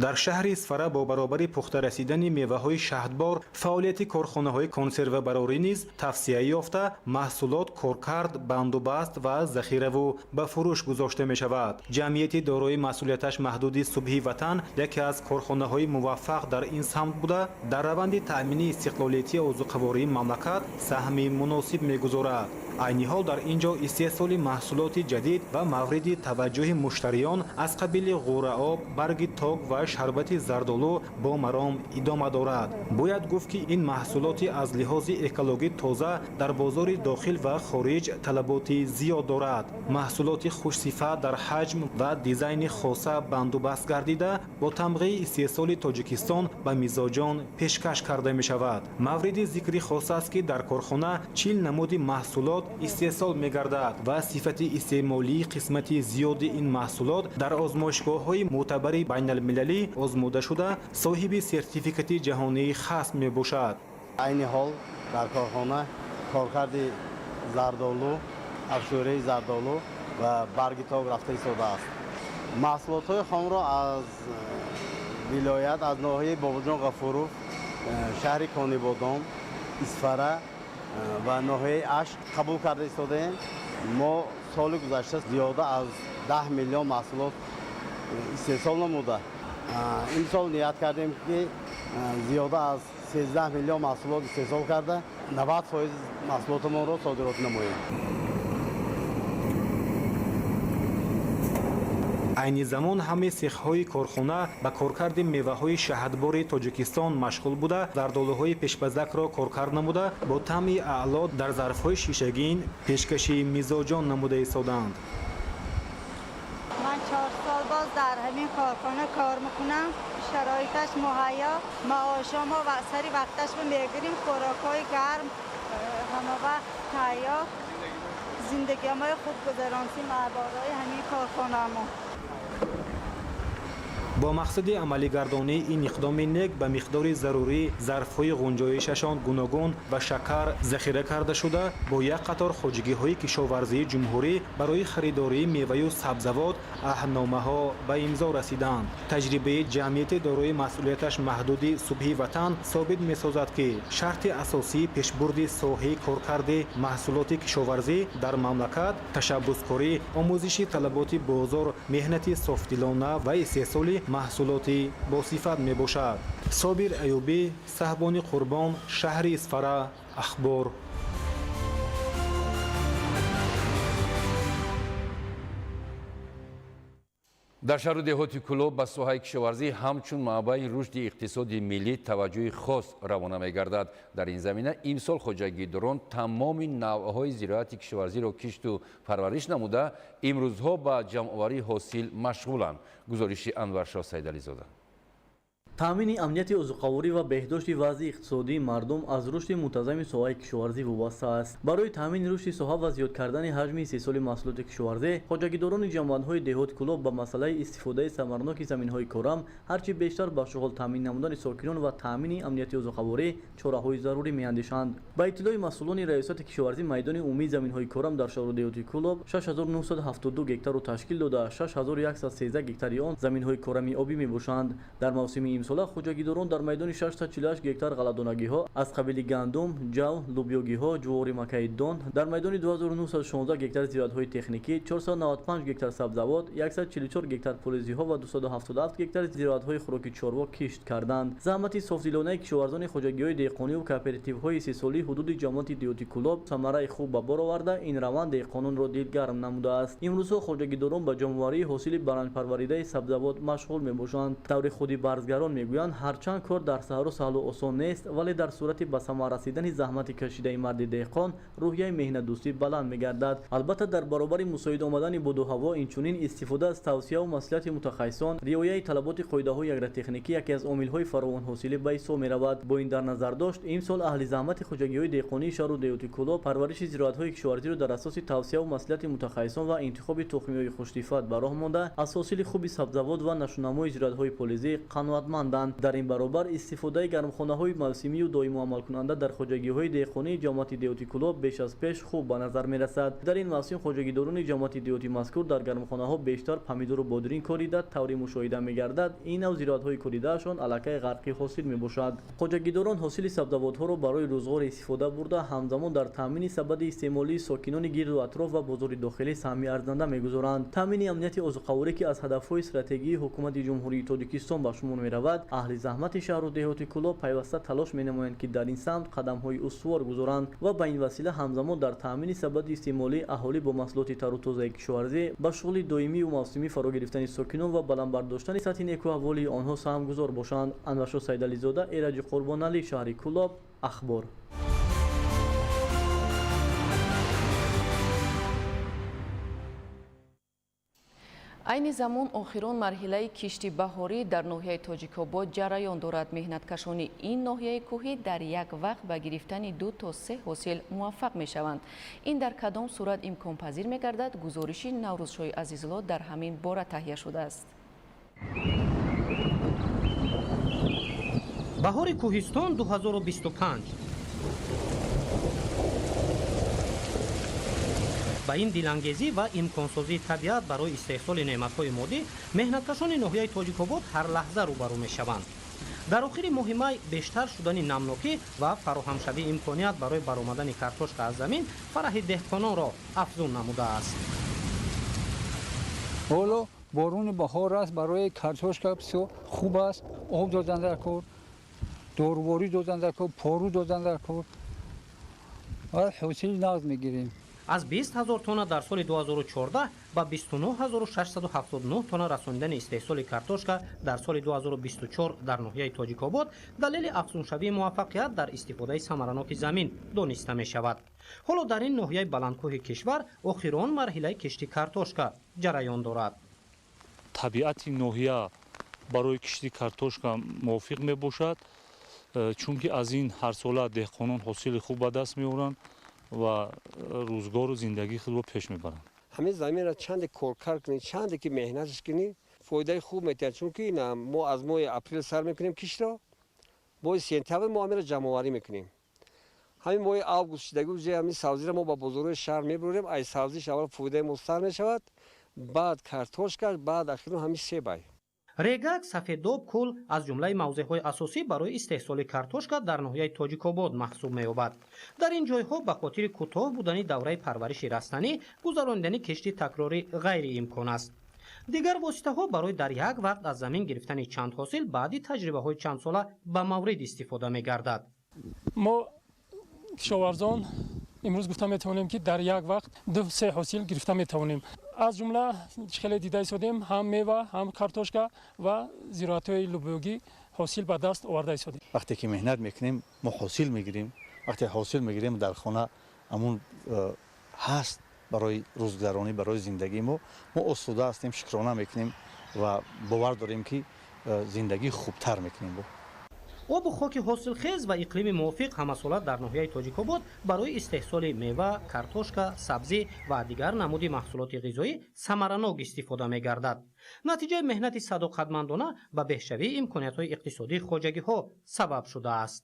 در شهر اسفره با برابری پخته رسیدن میوه‌های شهدبار فعالیت کارخانه‌های کنسرو براری نیز توسعه یافته محصولات کارکرد بندوبست و ذخیره و به فروش گذاشته می شود. جمعیت دارای مسئولیتش محدود صبحی وطن یکی از کارخانه‌های موفق در این سمت بوده در روند تأمین استقلالیتی عضوقواری مملکت سهمی مناسب می‌گذارد. عین حال در اینجا استحصال محصولات جدید و مورد توجه مشتریان از قبیل غوره آب، برگ تاک و شربت زردآلو با مرام ادامه دارد. باید گفت که این محصولات از لحاظ اکولوژی تازه در بازار داخل و خارج طلبات زیاد دارد. محصولات خوش صفت در حجم و دیزاین خاصه بندوبست گردیده با تمغه استحصال تاجیکستان به میزاجان پیشکش کرده می شود. مورد ذکری خاص است که در کارخانه 40 نمود محصولات استحصال می گردد و صفت استعمالی قسمت زیاد این محصولات در آزمایشگاه‌های معتبر بین المللی آزموده شده صاحب سرتیفیکات جهانی خاص می باشد. عین حال در کارخانه کارکرد زردآلو، افشوره زردآلو و برگ تاک رفته ایستاده است. محصولات خام را از ولایت از ناحیه باباجان غفورов شهر کانیبادان، اسفره و ناحیه اش قبول کرده ایستادیم. ما سال گذشته زیاده از 10 میلیون محصولات استحصال نموده. این سال نیت کردیم که زیاده از 13 میلیون محصولات استحصال کرده 90% محصولات ما را صادرات نماییم. عین زمان همه سیخ‌های کارخانه به کارکرد میوه‌های شهدبار تاجیکستان مشغول بوده، زردآلوهای پیشبزک را کارکرد نموده با طعم اعلا در ظرف‌های شیشگین پیشکشی میزاجان نموده ایستادند. من 4 سال باز در همین کارخانه کار میکنم. شرایطش مهیا، معاشم و سری وقتش رو میگیریم، خوراک‌های گرم همه وقت تهیا، زندگی ما خوب گذرانیم درباره همین کارخانه ما. با مقصد عملی گردانی این اقدام نیک به مقدار ضروری ظرف‌های غنجایششان گوناگون و شکر ذخیره کرده شده با یک قطار خواجگی‌های کشاورزی جمهوری برای خریداری میوه و سبزیجات عهدنامه‌ها به امضا رسیدند. تجربه جمعیت دارای مسئولیتش محدود صبحی وطن ثابت می‌سازد که شرط اساسی پیشبرد ساحه کارکرد محصولات کشاورزی در مملکت تشبثکاری، آموزش طلبات بازار، مهنت صافدلانه و استحصال محصولات با صفت می باشد. صابر ایوبی، صاحبان قربان، شهر اسفره، اخبار. در شهر و دهات کلوب به ساحه کشاورزی همچون منبع رشد اقتصادی ملی توجه خاص روانه می‌گردد. در این زمینه امسال خواجه‌گیدران تمام نوع‌های زراعت کشاورزی را کشت و پرورش نموده امروزها به جمع‌آوری حاصل مشغولند. گزارش انورشاه سیدعلیزاده. تامین امنیت عضوقواری و بهداشت وضع اقتصادی مردم از رشد منتظم ساحه کشاورزی وابسته است. برای تامین رشد ساحه و زیاد کردن حجم استحصال محصولات کشاورزی، خواجه‌گیداران جمعیت‌های دهات کلوب با مسئله استفاده ثمرناک زمین‌های کارم هرچی بیشتر به شغل تامین نمودن ساکنان و تامین امنیت عضوقواری چاره‌های ضروری می‌اندیشند. با اطلاع مسئولان ریاست کشاورزی میدان عمومی زمین‌های کارم در شهر دهات کلوب 6972 گکتار را تشکیل داده 6113 گکتاری آن زمین‌های کارمی آبی می‌باشند. در موسم امسال خواجه‌گیداران در میدان 648 گکتار غله‌دانگی‌ها از قبیل گندم، جو، لوبیاگی‌ها، جواری مکئی دان، در میدان 2916 گکتار زراعت‌های تکنیکی، 495 گکتار سبزیجات، 144 گکتار فلزی‌ها و 277 گکتار زراعت‌های خوراکی چاروا کشت کردند. زحمت صافدلانه کشاورزان خواجگی‌های دهقانی و کوآپراتیوهای استحصالی حدود جمعیت دهات کلوب ثمره خوب به بار آورده این روند دهقانان را دلگرم نموده است. امروزها خواجه‌گیداران به جمع‌آوری حاصل برنج سبزیجات مشغول می‌باشند. طور خودی برزگران می‌گویند هرچند کار در صحرا سهل و آسان نیست ولی در صورت به ثمر رسیدن زحمت کشیده مرد دهقان روحیه مهنت دوستی بلند می‌گردد. البته در برابر مساعد آمدن باد و هوا اینچنین استفاده از توصیه و مصلحت متخصصان رعایت طلبات قاعده‌های اگرتکنیکی یکی از عامل‌های فراوان حاصل به حساب می‌رود. با این در نظر داشت امسال اهل زحمت خواجگی‌های دهقانی شهر دهات کلوب پرورش زراعت‌های کشاورزی را در اساس توصیه و مصلحت متخصصان و انتخاب تخم‌های خوش‌صفت به راه مانده از حاصل خوب سبزیجات و نشونمای زراعت‌های فلزی قناعتمند мехоҳанданд. дар ин баробар истифодаи гармхонаҳои мавсимию доиму амалкунанда дар хоҷагиҳои деҳқонии ҷамоати деҳоти Кӯлоб беш аз пеш хуб ба назар мерасад. дар ин мавсим хоҷагидорони ҷамоати деҳоти мазкур дар гармхонаҳо бештар помидору бодирин корида тавре мушоҳида мегардад. ин нав зироатҳои коридаашон аллакай ғарқи ҳосил мебошад. хоҷагидорон ҳосили сабзавотҳоро барои рӯзғор истифода бурда ҳамзамон дар таъмини сабади истеъмолии сокинони гирду атроф ва бозори дохилӣ саҳми арзанда мегузоранд. таъмини амнияти озуқавурӣ ки аз ҳадафҳои стратегии ҳукумати ҷумҳурии Тоҷикистон ба шумор меравад, аҳли заҳмати шаҳру деҳоти Кӯлоб пайваста талош менамоянд ки дар ин самт қадамҳои устувор гузоранд ва ба ин васила ҳамзамон дар таъмини сабади истеъмолии аҳолӣ бо маҳсулоти тару тозаи кишоварзӣ ба шуғли доимию мавсимӣ фаро гирифтани сокинон ва баландбардоштани сатҳи некуаҳволии онҳо саҳмгузор бошанд. Анваршоҳ Сайдализода, Эраҷи Қурбоналӣ, шаҳри Кӯлоб, Ахбор. айни замон охирон марҳилаи кишти баҳорӣ дар ноҳияи Тоҷикобод ҷараён дорад. меҳнаткашони ин ноҳияи кӯҳӣ дар як вақт ба гирифтани 2 то 3 ҳосил муваффақ мешаванд. ин дар кадом сурат имконпазир мегардад? гузориши Наврӯзшоҳи Азизулло дар ҳамин бора таҳия шудааст. баҳори кӯҳистон 2025 ба ин дилангезӣ ва имконсозии табиат барои истеҳсоли неъматҳои моддӣ меҳнаткашони ноҳияи Тоҷикобод ҳар лаҳза рӯбарӯ мешаванд. дар охири моҳи май бештар шудани намнокӣ ва фароҳамшавии имконият барои баромадани картошка аз замин фараҳи деҳқононро афзун намудааст. ҳоло боруни баҳор аст, барои картошка бисёр хуб аст. об додан дар кор, доруворӣ додан дар кор, пору додан дар кор ва ҳосили нағд мегирем. аз 20 000 тонна дар соли 2014 ба 29 679 тонна расонидани истеҳсоли картошка дар соли 2024 дар ноҳияи Тоҷикобод далели афзуншавии муваффақият дар истифодаи самараноки замин дониста мешавад. ҳоло дар ин ноҳияи баландкӯҳи кишвар охирон марҳилаи кишти картошка ҷараён дорад. табиати ноҳия барои кишти картошка мувофиқ мебошад, чунки аз ин ҳарсола деҳқонон ҳосили хуб ба даст меоранд ва рӯзгору зиндагии худро пеш мебаранд. ҳамин заминро чанде коркар кунӣ, чанде ки меҳнатш кунӣ, фоидаи хуб метиҳад. чунки мо аз моҳи апрел сар мекунем киштро, моҳи сентябр мо ҳаминро ҷамъоварӣ мекунем. ҳамин моҳи август шидагӣ уҷа ҳамин савзиро мо ба бозорҳои шаҳр мебурем. ай савзиш аввал фоидаи мо сар мешавад, баъд картошка, баъд ахирон ҳамин себай. регак, сафедоб, кӯл аз ҷумлаи мавзеъҳои асосӣ барои истеҳсоли картошка дар ноҳияи Тоҷикобод маҳсуб меёбад. дар ин ҷойҳо ба хотири кӯтоҳ будани давраи парвариши растанӣ гузарондани кишти такрорӣ ғайриимкон аст. дигар воситаҳо барои дар як вақт аз замин гирифтани чанд ҳосил баъди таҷрибаҳои чандсола ба маврид истифода мегардад. мо кишоварзон имрӯз гуфта метавонем ки дар як вақт 2-3 ҳосил гирифта метавонем. аз ҷумла хеле дида истодем, ҳам мева, ҳам картошка ва зироатҳои лӯбиёгӣ ҳосил ба даст оварда истодем. вақте ки меҳнат мекунем мо ҳосил мегирем. вақте ҳосил мегирем дар хона амун ҳаст барои рӯзгузаронӣ, барои зиндагии мо осуда ҳастем, шукрона мекунем ва бовар дорем ки зиндагӣ хубтар мекунем. обу хоки ҳосилхез ва иқлими мувофиқ ҳамасола дар ноҳияи Тоҷикобод барои истеҳсоли мева, картошка, сабзӣ ва дигар намуди маҳсулоти ғизоӣ самаранок истифода мегардад. натиҷаи меҳнати садоқатмандона ба беҳшавии имкониятҳои иқтисодии хоҷагиҳо сабаб шудааст.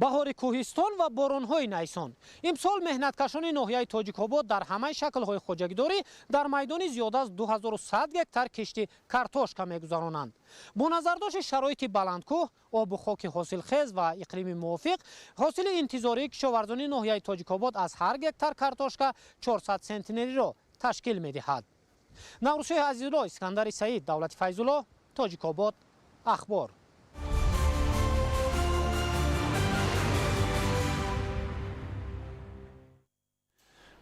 баҳори кӯҳистон ва боронҳои найсон. имсол меҳнаткашони ноҳияи Тоҷикобод дар ҳамаи шаклҳои хоҷагидорӣ дар майдони зиёда аз 2100 гектар кишти картошка мегузаронанд. бо назардошти шароити баландкӯҳ, обу хоки ҳосилхез ва иқлими мувофиқ, ҳосили интизории кишоварзони ноҳияи Тоҷикобод аз ҳар гектар картошка 400 сентнериро ташкил медиҳад. Наврӯзшоҳи Азизулло, Искандари Саид, Давлати Файзулло, Тоҷикобод, Ахбор.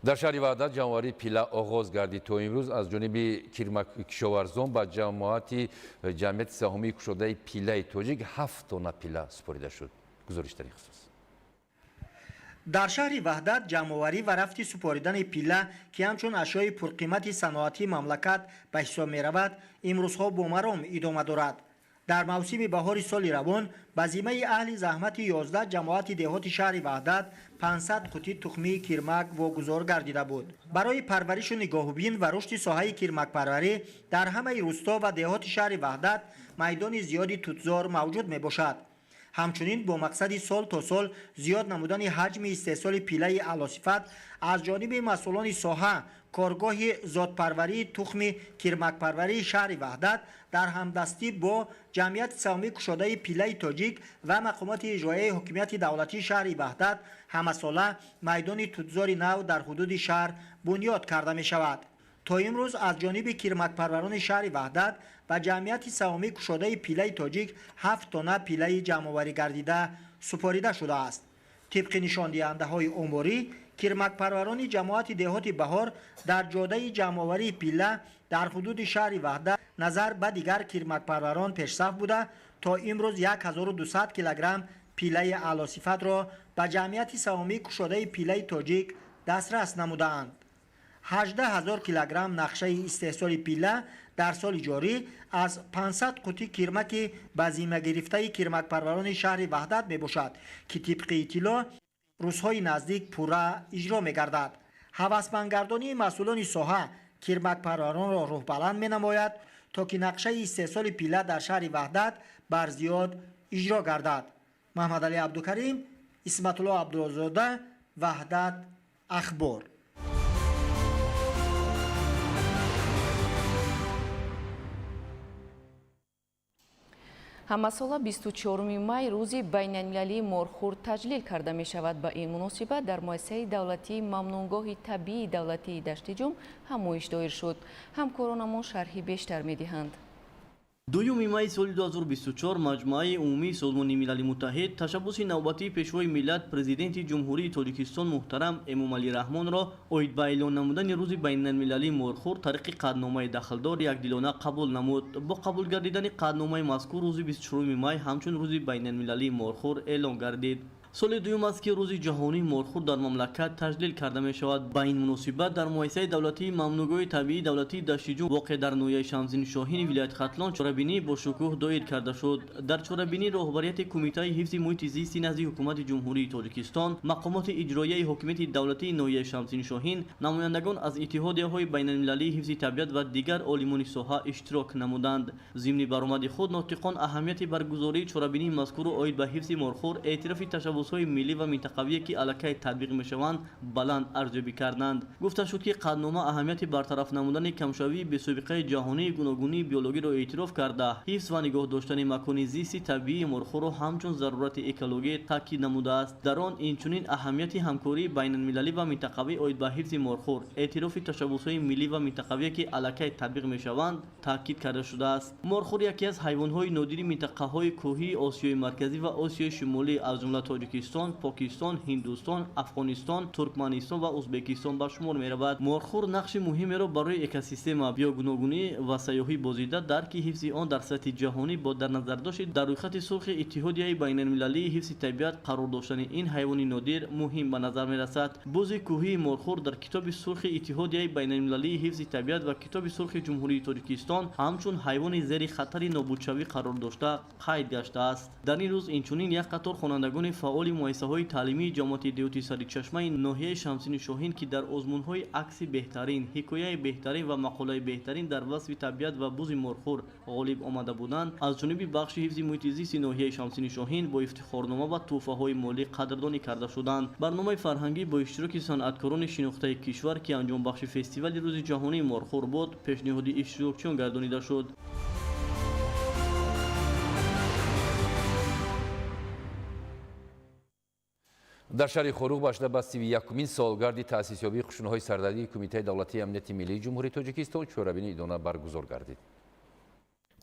дар шаҳри ваҳдат ҷамъоварии пила оғоз гардид. то имрӯз аз ҷониби кишоварзон ба ҷамъияти саҳумии кушодаи пилаи тоҷик 7 тонна пила супорида шуд. гузориш дар ин хусус. дар шаҳри ваҳдат ҷамъоварӣ ва рафти супоридани пила ки ҳамчун ашёи пурқимати саноатии мамлакат ба ҳисоб меравад, имрӯзҳо бо маром идома дорад. در موسم بهار سال روان بزیمه اهل زحمت 11 جماعت دهات شهر وحدت 500 قوطی تخمی کرمک واگذار گردیده بود. برای پرورش نگاهبین و رشد ساحه کرمک پروری در همه روستا و دهات شهر وحدت میدان زیادی توتزار موجود می باشد. همچنین با مقصد سال تا سال زیاد نمودن حجم استحصال پیله اعلی‌صفت از جانب مسئولان ساحه کارگاه ذات‌پروری تخم کرمک پروری شهر وحدت در همدستی با جمعیت سهامی کشاده پیله تاجیک و مقامات اجرایی حکومت دولتی شهر وحدت همساله میدان توتزار نو در حدود شهر بنیاد کرده می شود. تا امروز از جانب کرمک پروران شهر وحدت و جمعیت سهامی کشاده پیله تاجیک 7 تانه پیله جمع‌آوری گردیده سپاریده شده است. طبق نشان دهنده‌های آماری کرمک پروران جماعت دهات بهار در جاده جمع‌آوری پیله در حدود شهر وحدت نظر به دیگر کرمک پروران پیش‌صف بوده تا امروز 1200 کیلوگرم پیله اعلی‌صفت را به جمعیت سهامی کشاده پیله تاجیک دسترس نمودند. 18,000 کیلوگرم نقشه استحصال پیله در سال جاری از 500 قوطی کرمک بزیمه گرفته کرمک پروران شهر وحدت می باشد که طبق اطلاع روزهای نزدیک پورا اجرا می گردد. هوسمندگردانی مسئولان ساحه کرمک پروران را روح بلند می نماید تا که نقشه استحصال پیله در شهر وحدت بر زیاد اجرا گردد. محمد علی عبدالکریم، اسمت الله عبدالزاده، وحدت اخبار. ҳамасола 24 май рӯзи байналмилалии морхӯр таҷлил карда мешавад. ба ин муносибат дар муассисаи давлатии мамнунгоҳи табиии давлатии дашти ҷум ҳамоиш доир шуд. ҳамкоронамон шарҳи бештар медиҳанд. 2 май соли 2024 маҷмӯаи умумии созмони милали муттаҳид ташаббуси навбатии пешвои миллат президенти ҷумҳурии тоҷикистон муҳтарам Эмомалӣ Раҳмонро оид ба эълон намудани рӯзи байналмилалии морхӯр тариқи қаъдномаи дахлдор якдилона қабул намуд. бо қабул гардидани қаъдномаи мазкур рӯзи 24 май ҳамчун рӯзи байналмилалии морхӯр эълон гардид. соли дуюм аст ки рӯзи ҷаҳонии морхӯр дар мамлакат таҷлил карда мешавад. ба ин муносибат дар муассисаи давлатии мамнугоҳи табиии давлатии дашти ҷум воқеъ дар ноҳияи Шамсини Шоҳини вилояти Хатлон чорабинӣ бо шукӯҳ доир карда шуд. дар чорабинӣ роҳбарияти кумитаи ҳифзи муҳити зисти назди ҳукумати ҷумҳурии Тоҷикистон, мақомоти иҷроияи ҳокимияти давлатии ноҳияи Шамсини Шоҳин, намояндагон аз иттиҳодияҳои байналмилалии ҳифзи табиат ва дигар олимони соҳа иштирок намуданд. зимни баромади худ нотиқон аҳамияти баргузории чорабинии мазкурро оид ба ҳифзи морхӯр эътирофи ташаббусҳои миллӣ ва минтақавие ки аллакай татбиқ мешаванд баланд арзёбӣ карданд. гуфта шуд ки қаъднома аҳамияти бартараф намудани камшавии бесобиқаи ҷаҳонии гуногунии биологиро эътироф карда ҳифз ва нигоҳ доштани макони зисти табиии морхӯрро ҳамчун зарурати экологӣ таъкид намудааст. дар он инчунин аҳамияти ҳамкории байналмилалӣ ва минтақавӣ оид ба ҳифзи морхӯр эътирофи ташаббусҳои миллӣ ва минтақавие ки аллакай татбиқ мешаванд таъкид карда шудааст. морхӯр яке аз ҳайвонҳои нодири минтақаҳои кӯҳии осиёи марказӣ ва осиёи шимолӣ аз ҷумла тоҷикистон, покистон, ҳиндустон, афғонистон, туркманистон ва ӯзбекистон ба шумор меравад. морхӯр нақши муҳимеро барои экосистема, биогуногунӣ ва сайёҳӣ бозида дарки ҳифзи он дар сатҳи ҷаҳонӣ бо дар назардошти дар рӯйхати сурхи иттиҳодияи байналмилалии ҳифзи табиат қарор доштани ин ҳайвони нодир муҳим ба назар мерасад. бузи кӯҳии морхӯр дар китоби сурхи иттиҳодияи байналмилалии ҳифзи табиат ва китоби сурхи ҷумҳурии Тоҷикистон ҳамчун ҳайвони зери хатари нобудшавӣ қарор дошта қайд гаштааст. дар ин рӯз инчунин як қатор хонандагони фаъоли муассисаҳои таълимии ҷамоати деҳоти саричашмаи ноҳияи Шамсини Шоҳин ки дар озмунҳои акси беҳтарин, ҳикояи беҳтарин ва мақолаи беҳтарин дар васфи табиат ва бузи морхӯр ғолиб омада буданд, аз ҷониби бахши ҳифзи муҳити зисти ноҳияи Шамсини Шоҳин бо ифтихорнома ва тӯҳфаҳои молӣ қадрдонӣ карда шуданд. барномаи фарҳангӣ бо иштироки санъаткорони шинохтаи кишвар ки анҷомбахши фестивали рӯзи ҷаҳонии морхӯр буд, пешниҳоди иштирокчиён гардонида шуд. дар шаҳри хорух ба шуда ба 31-мин солгарди таъсисёбии қушунаҳои сардардии кумитаи давлатии амнияти миллии ҷумҳурии Тоҷикистон чорабини идона баргузор гардид.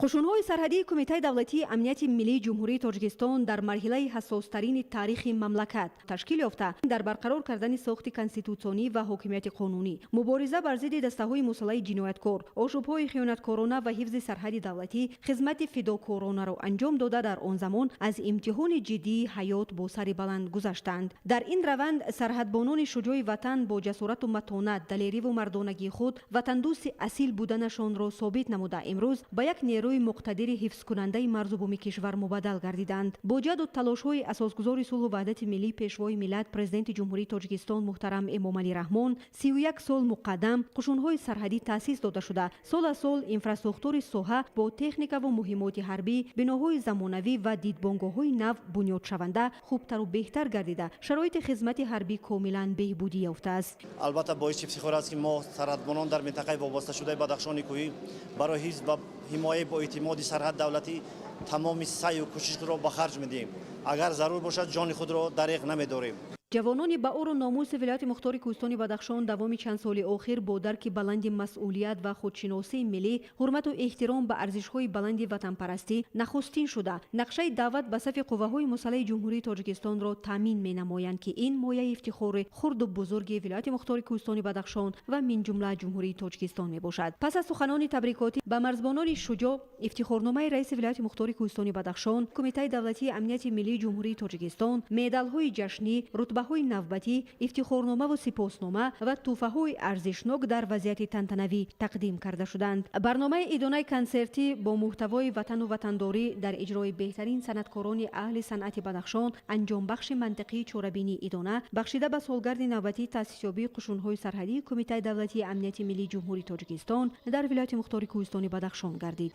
қушунҳои сарҳадии кумитаи давлатии амнияти миллии ҷумҳурии Тоҷикистон дар марҳилаи ҳассостарини таърихи мамлакат ташкил ёфта дар барқарор кардани сохти конститутсионӣ ва ҳокимияти қонунӣ, мубориза бар зидди дастаҳои мусаллаҳи ҷинояткор, ошӯбҳои хиёнаткорона ва ҳифзи сарҳади давлатӣ хизмати фидокоронаро анҷом дода дар он замон аз имтиҳони ҷиддии ҳаёт бо сари баланд гузаштанд. дар ин раванд сарҳадбонони шуҷои ватан бо ҷасорату матонат, далериву мардонагии худ ватандӯсти асил буданашонро собит намуда имрӯз ба як нерӯ نیروی مقتدر حفظ کننده مرزبومی کشور مبادل گردیدند. با جهد و تلاش‌های اساسگذار صلح و وحدت ملی پیشوای ملت پرزیدنت جمهوری تاجیکستان محترم امامعلی رحمان 31 سال مقدم قشون‌های سرحدی تأسیس داده شده. سال از سال اینفراستراکچور ساحه با تکنیک و مهمات حربی، بناهای زمانوی و دیدبانگاه‌های نو بنیاد شونده خوبتر و بهتر گردیده. شرایط خدمت حربی کاملا بهبودی یافته است. البته باعث افتخار است که ما سرحدبانان در منطقه وابسته شده بدخشان کوهی برای حفظ و حمایت با اعتماد سرحد دولتی تمام سعی و کوشش را به خرج می‌دهیم. اگر ضرور باشد جان خود را دریغ نمی‌داریم. جوانان با اور و ناموس ولایت مختار کوهستان بدخشان دوام چند سال اخیر با درک بلند مسئولیت و خودشناسی ملی، حرمت و احترام به ارزش‌های بلند وطن پرستی نخستین شده. نقشه دعوت به صف قوه‌های مسلح جمهوری تاجیکستان را تامین می‌نمایند که این مایه افتخار خرد و بزرگ ولایت مختار کوهستان بدخشان و من جمله جمهوری تاجیکستان میباشد. پس از سخنان تبریکاتی به مرزبانان شجاع، افتخارنامه رئیس ولایت مختار کوهستان بدخشان، کمیته دولتی امنیت ملی جمهوری تاجیکستان، مدال‌های جشنی، های نوبتی، افتخارنامه و سپاسنامه و تحفه‌های ارزشناک در وضعیت تنتنوی تقدیم کرده شدند. برنامه ایدانه کنسرتی با محتوای وطن و وطنداری در اجرای بهترین صنعتکاران اهل صنعت بدخشان، انجام بخش منطقی چوربینی ایدانه بخشیده به سالگرد نوبتی تأسیسیابی قشون‌های سرحدی کمیته دولتی امنیت ملی جمهوری تاجیکستان در ولایت مختار کوهستان بدخشان گردید.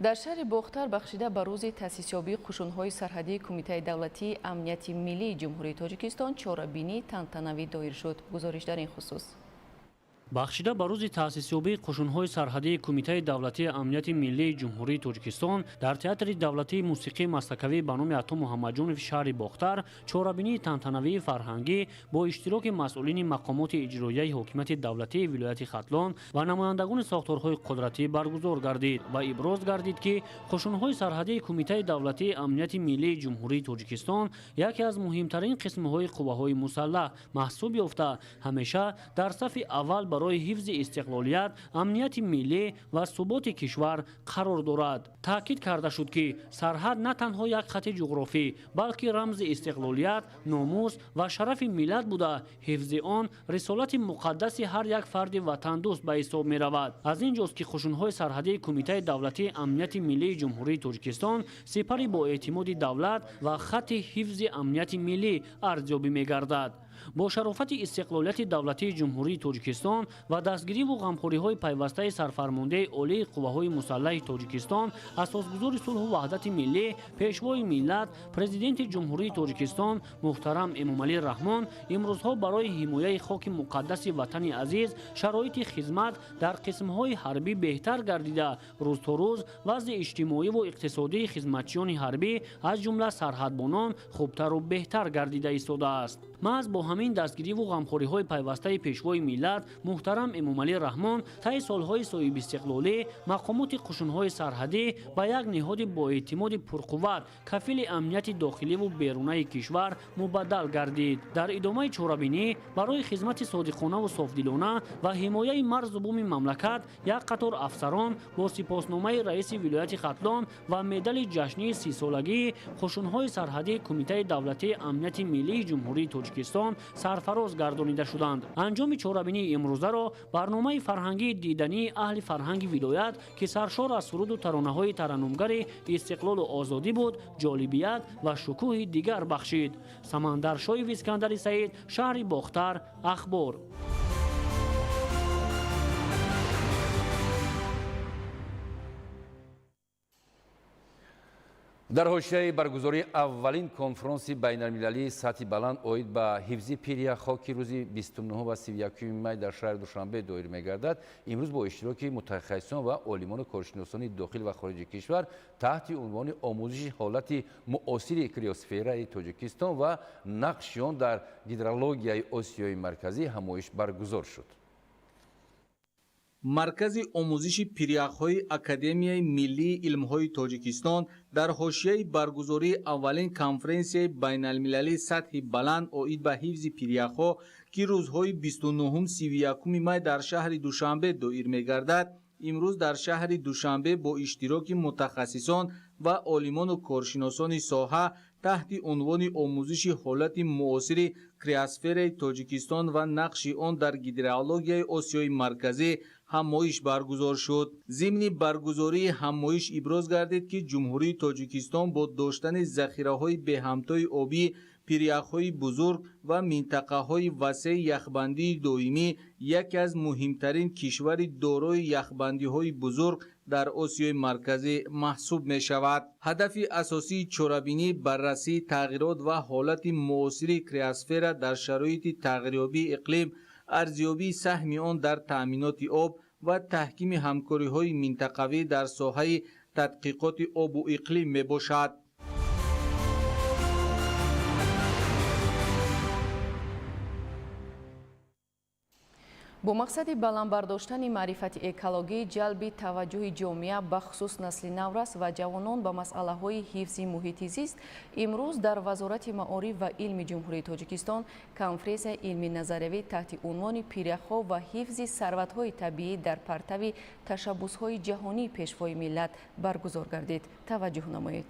در شهر باختر بخشیده به روز تأسیسیابی قشون‌های سرحدی کمیته دولتی امنیت ملی جمهوری تاجیکستان چهاربینی تنتنوی دایر شد. گزارش در این خصوص. بخشیده به روز تأسیسیابی قشون‌های سرحدی کمیته دولتی امنیت ملی جمهوری تاجیکستان در تئاتر دولتی موسیقی مستکوی به نام عطا محمدجانов شهر باختر چهاربینی تنتنوی فرهنگی با اشتراک مسئولین مقامات اجرایی حکومت دولتی ولایت ختلان و نمایندگان ساختارهای قدرتی برگزار گردید و ابراز گردید که قشون‌های سرحدی کمیته دولتی امنیت ملی جمهوری تاجیکستان یکی از مهمترین قسم‌های قوه‌های مسلح محسوب یافته همیشه در صف اول برای حفظ استقلالیت، امنیت ملی و ثبات کشور قرار دارد. تاکید کرده شد که سرحد نه تنها یک خط جغرافی بلکه رمز استقلالیت، ناموس و شرف ملت بوده، حفظ آن رسالت مقدس هر یک فرد وطن دوست به حساب می رود. از اینجاست که قشون‌های سرحدی کمیته دولتی امنیت ملی جمهوری تاجیکستان سپری با اعتماد دولت و خط حفظ امنیت ملی ارزیابی می گردد. با شرافت استقلالیت دولتی جمهوری تاجیکستان و دستگیری و غمخوری‌های پیوسته سرفرمانده عالی قوه‌های مسلح تاجیکستان، اساسگذار صلح و وحدت ملی، پیشوای ملت، پرزیدنت جمهوری تاجیکستان محترم امامعلی رحمان امروزها برای حمایت خاک مقدس وطن عزیز شرایط خدمت در قسم‌های حربی بهتر گردیده، روز تا روز وضع اجتماعی و اقتصادی خدمتچیان حربی از جمله سرحدبانان خوبتر و بهتر گردیده ایستاده است. محض با همین دستگیری و غمخوری‌های پیوسته پیشوای ملت محترم امامعلی رحمان طی سالهای صاحب استقلالی مقامات قشون‌های سرحدی به یک نهاد با اعتماد پرقوت کفیل امنیت داخلی و بیرونی کشور مبدل گردید. در ادامه چهاربینی برای خدمت صادقانه و صافدلانه و حمایت مرز و بوم مملکت یک قطار افسران با سپاسنامه رئیس ولایت ختلان و مدال جشنی 30 سالگی قشون‌های سرحدی کمیته دولتی امنیت ملی جمهوری تاجیکستان سرفراز گردانیده شدند. انجام چهاربینی امروزه را برنامه فرهنگی دیدنی اهل فرهنگ ولایت که سرشار از سرود و ترانه‌های ترنمگر استقلال و آزادی بود، جالبیت و شکوه دیگر بخشید. سمندر شایب اسکندری سعید، شهر باختر، اخبار. در حاشیه برگزاری اولین کنفرانس بین‌المللی سطح بلند اوید به حفظ پیری خاک روزی 29 و 31 می در شهر دوشنبه دایر می‌گردد. امروز با اشتراک متخصصان و عالمان کارشناسان داخل و خارج کشور تحت عنوان آموزش حالت معاصر کریوسفر تاجیکستان و نقش آن در هیدرولوژی آسیای مرکزی همایش برگزار شد. مرکز آموزش پیریخ‌های اکادمیای ملی علم‌های تاجیکستان در حاشیه برگزاری اولین کنفرانس بین‌المللی سطح بلند اوید به حفظ پیریخ‌ها که روزهای 29 31 می در شهر دوشنبه دایر می‌گردد، امروز در شهر دوشنبه با اشتراک متخصصان و عالمان و کارشناسان ساحه تحت عنوان آموزش حالت معاصر کریاسفر تاجیکستان و نقش آن در گیدرولوژی آسیای مرکزی همایش برگزار شد. ضمن برگزاری همایش ابراز گردید که جمهوری تاجیکستان با داشتن ذخیره‌های به همتای آبی، پیریخ‌های بزرگ و منطقه‌های وسیع یخبندی دائمی یکی از مهمترین کشور دارای یخبندی‌های بزرگ در آسیای مرکزی محسوب می شود. هدف اساسی چاره‌بینی بررسی تغییرات و حالت معاصر کریاسفر در شرایط تغییریابی اقلیم، ارزیابی سهم آن در تأمینات آب و تحکیم همکاری‌های منطقوی در ساحه تدقیقات آب و اقلیم می باشد. бо мақсади баландбардоштани маърифати экологӣ ҷалби таваҷҷӯҳи ҷомеа ба хусус насли наврас ва ҷавонон ба масъалаҳои ҳифзи муҳити зист имрӯз дар вазорати маориф ва илми ҷумҳурии тоҷикистон конференсияи илми назариявӣ таҳти унвони пиряхҳо ва ҳифзи сарватҳои табиӣ дар партави ташаббусҳои ҷаҳонии пешвои миллат баргузор гардид. таваҷҷӯҳ намоед.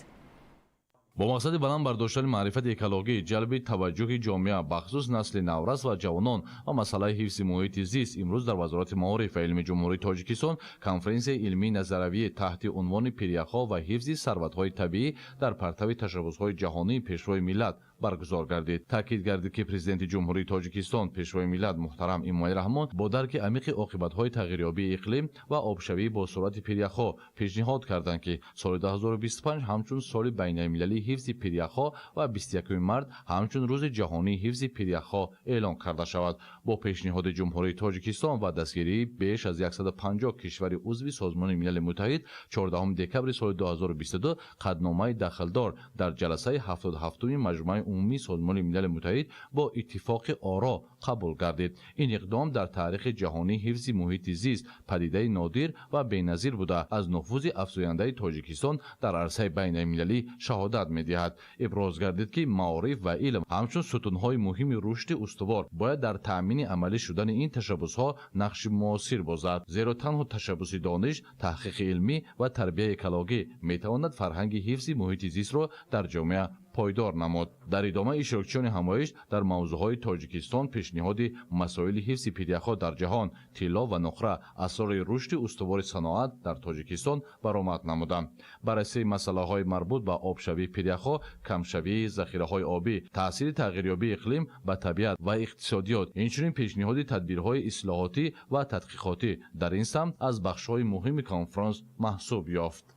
با مقصد بلند برداشتن معرفت اکولوژی جلب توجه جامعه بخصوص نسل نورس و جوانان و مسئله حفظ محیط زیست امروز در وزارت معارف و علم جمهوری تاجیکستان کنفرانس علمی نظریوی تحت عنوان پیریخ‌ها و حفظ ثروت‌های طبیعی در پرتو تشبس‌های جهانی پیشروی ملت برگزار گردید. تاکید گردید که پرزیدنت جمهوری تاجیکستان پیشروی ملت محترم امومالی رحمان با درک عمیق عاقبت‌های تغییریابی اقلیم و آبشویی با سرعت پیریخ‌ها پیشنهاد کردند که سال 2025 همچون سال بین‌المللی حفظ پیریخ‌ها و 21 مارس همچون روز جهانی حفظ پیریخ‌ها اعلام کرده شود. با پیشنهاد جمهوری تاجیکستان و دستگیری بیش از 150 کشور عضو سازمان ملل متحد 14 دکبر سال 2022 قدنامه داخلدار در جلسه 77 مجمع عمومی سازمان ملل متحد با اتفاق آرا قبول گردید. این اقدام در تاریخ جهانی حفظ محیط زیست پدیده نادر و بی‌نظیر بوده از نفوذ افزاینده تاجیکستان در عرصه بین‌المللی شهادت می‌دهد. ابراز گردید که معارف و علم همچون ستون‌های مهم رشد استوار باید در تأمین عملی شدن این تشبس‌ها نقش موثر بازد، زیرا تنها تشبس دانش، تحقیق علمی و تربیت اکولوژی می‌تواند فرهنگ حفظ محیط زیست را در جامعه پایدار نمود. در ادامه اشتراکچیان همایش در موضوعهای تاجیکستان پیشنهاد مسائل حفظ پیریخ‌ها در جهان، طلا و نقره، اسرار رشد استوار صنعت در تاجیکستان برآمد نمودند. بررسی مسائل‌های مربوط به آبشوی پیریخ‌ها، کمشوی ذخیره‌های آبی، تاثیر تغییریابی اقلیم به طبیعت و اقتصادیات، اینچنین پیشنهاد تدبیرهای اصلاحاتی و تحقیقاتی در این سمت از بخش‌های مهم کنفرانس محسوب یافت.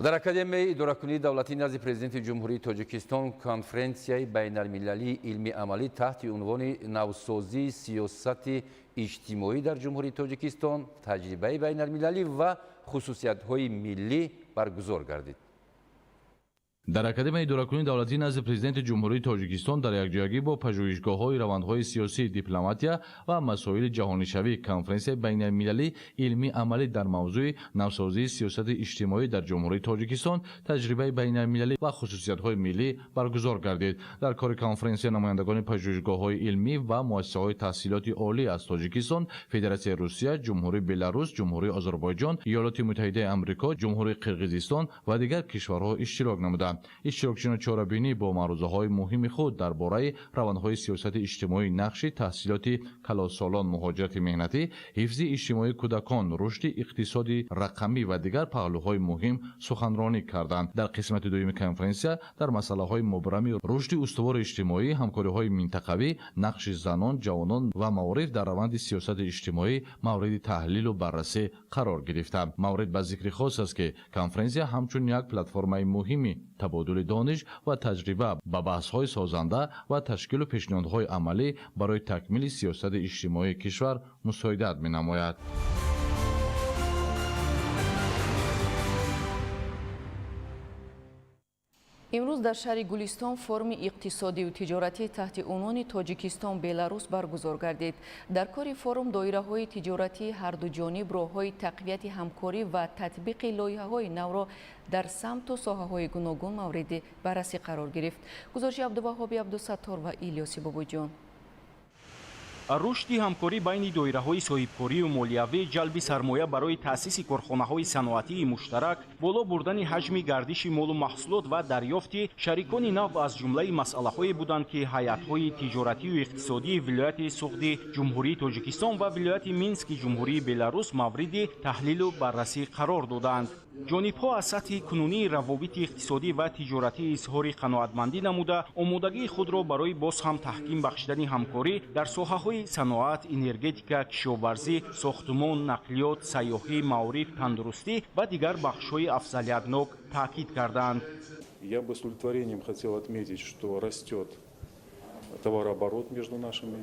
در اکادمیای اداره‌کنی دولتی نزد پرزیدنت جمهوری تاجیکستان کنفرانسیای بین‌المللی علمی عملی تحت عنوان نوسازی سیاست اجتماعی در جمهوری تاجیکستان تجربه بین‌المللی و خصوصیت‌های ملی برگزار گردید. در اکادمیای اداره‌کنی دولتی نزد پرزیدنت جمهوری تاجیکستان در یکجایی با پژوهشگاه‌های روندهای سیاسی، دیپلماتیا و مسائل جهانی‌شوی کنفرانس بین‌المللی علمی عملی در موضوع نوسازی سیاست اجتماعی در جمهوری تاجیکستان تجربه بین‌المللی و خصوصیت‌های ملی برگزار گردید. در کار کنفرانس نمایندگان پژوهشگاه‌های علمی و مؤسسه‌های تحصیلاتی عالی از تاجیکستان، فدراسیون روسیه، جمهوری بلاروس، جمهوری آذربایجان، ایالات متحده آمریکا، جمهوری قرقیزستان و دیگر کشورها اشتراک نمودند. اشتراکچیان چاره‌بینی با معروضه‌های مهم خود درباره روندهای سیاست اجتماعی، نقش تحصیلات کلاسالان، مهاجرت مهنتی، حفظ اجتماعی کودکان، رشد اقتصادی رقمی و دیگر پهلوهای مهم سخنرانی کردند. در قسمت دوم کنفرانس در مسائل‌های مبرم رشد استوار اجتماعی، همکاری‌های منطقوی، نقش زنان، جوانان و معارف در روند سیاست اجتماعی مورد تحلیل و بررسی قرار گرفتند. مورد به ذکر خاص است که کنفرانس همچون یک پلتفرم مهمی تبادل دانش و تجربه با بحث‌های سازنده و تشکیل پیشنهادهای عملی برای تکمیل سیاست اجتماعی کشور مساعدت می‌نماید. امروز در شهر گلستان فورум اقتصادی و تجارتی تحت عنوان تاجیکستان بلاروس برگزار گردید. در کار فورум دایره‌های تجارتی هر دو جانب راه‌های تقویت همکاری و تطبیق لایحه‌های نو را در سمت و ساحه‌های گوناگون مورد بررسی قرار گرفت. گزارش عبدالوهاب عبدالستار و ایلیاس بابوجان. рушди ҳамкорӣ байни доираҳои соҳибкорию молиявӣ, ҷалби сармоя барои таъсиси корхонаҳои саноатии муштарак, боло бурдани ҳаҷми гардиши молу маҳсулот ва дарёфти шарикони нав аз ҷумлаи масъалаҳое буданд, ки ҳайатҳои тиҷоратию иқтисодии вилояти Суғди ҷумҳурии Тоҷикистон ва вилояти Мински ҷумҳурии Беларус мавриди таҳлилу баррасӣ қарор доданд. ҷонибҳо аз сатҳи кунунии равобити иқтисодӣ ва тиҷоратӣ изҳори қаноатмандӣ намуда, омодагии худро барои боз ҳам таҳким бахшидани ҳамкорӣ дар соҳаҳои саноат, энергетика, кишоварзӣ, сохтумон, нақлиёт, сайёҳӣ, маориф, тандурустӣ ва дигар бахшҳои афзалиятнок таъкид карданд. Я бы с удовлетворением хотел отметить, что растет товарооборот между нашими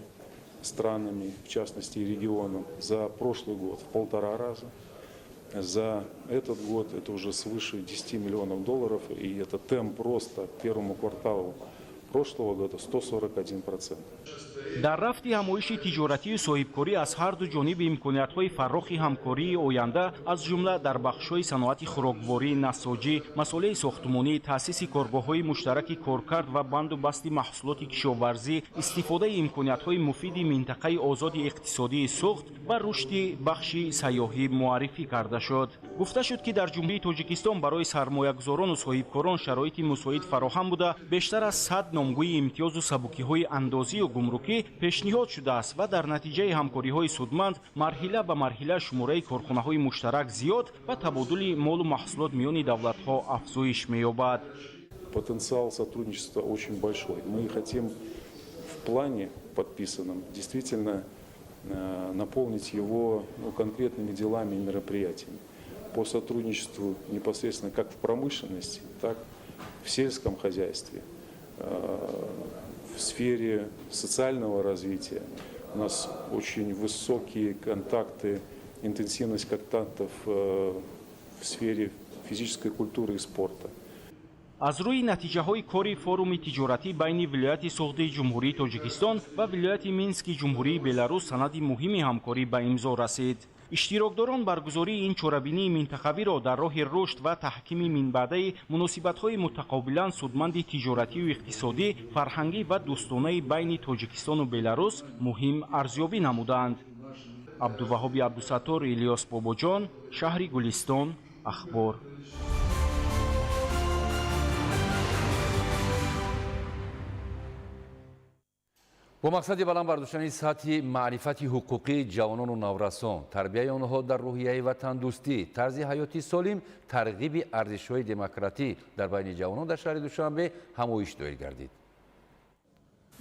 странами, в частности и регионом, за прошлый год в 1,5 раза. За этот год это уже свыше 10 миллионов долларов, и это темп роста к первому кварталу прошлого года 141%. дар рафти ҳамоиши тиҷоратию соҳибкорӣ аз ҳарду ҷониби имкониятҳои фаррохи ҳамкории оянда, аз ҷумла дар бахшҳои саноати хӯрокворӣ, насоҷӣ, масъолаи сохтумонӣ, таъсиси коргоҳҳои муштараки коркард ва банду басти маҳсулоти кишоварзӣ, истифодаи имкониятҳои муфиди минтақаи озоди иқтисодии Суғд ва рушди бахши сайёҳӣ муаррифӣ карда шуд. гуфта шуд, ки дар ҷумҳурии Тоҷикистон барои сармоягузорону соҳибкорон шароити мусоид фароҳам буда, бештар аз 100 номгӯи имтиёзу сабукиҳои андозию гумрукӣ пешниҳод шудааст ва дар натиҷаи ҳамкориҳои судманд марҳила ба марҳила шумораи корхонаҳои муштарак зиёд ва табодули молу маҳсулот миёни давлатҳо афзоиш меёбад. Потенциал сотрудничества очень большой. Мы хотим в плане подписанном действительно наполнить его конкретными делами и мероприятиями по сотрудничеству непосредственно как в промышленности, так и в сельском хозяйстве, в сфере социального развития. У нас очень высокие контакты, интенсивность контактов в сфере физической культуры и спорта. аз рӯи натиҷаҳои кори форуми тиҷоратӣ байни вилояти Суғди ҷумҳурии Тоҷикистон ва вилояти Мински ҷумҳурии Беларус санади муҳими ҳамкорӣ ба имзо расид. иштирокдорон баргузории ин чорабинии минтақавиро дар роҳи рушд ва таҳкими минбаъдаи муносибатҳои мутақобилан судманди тиҷоратию иқтисодӣ, фарҳангӣ ва дӯстонаи байни Тоҷикистону Беларус муҳим арзёбӣ намуданд. абдуваҳоби абдусаттор, Илёс Бобоҷон, шаҳри Гулистон, ахбор. бо мақсади баланд бардоштани сатҳи маърифати ҳуқуқии ҷавонону наврасон, тарбияи онҳо дар рӯҳияӣ ва тандурустӣ, тарзи ҳаёти солим, тарғиби арзишҳои демократӣ дар байни ҷавонон дар шаҳри Душанбе ҳамоиш доир гардид.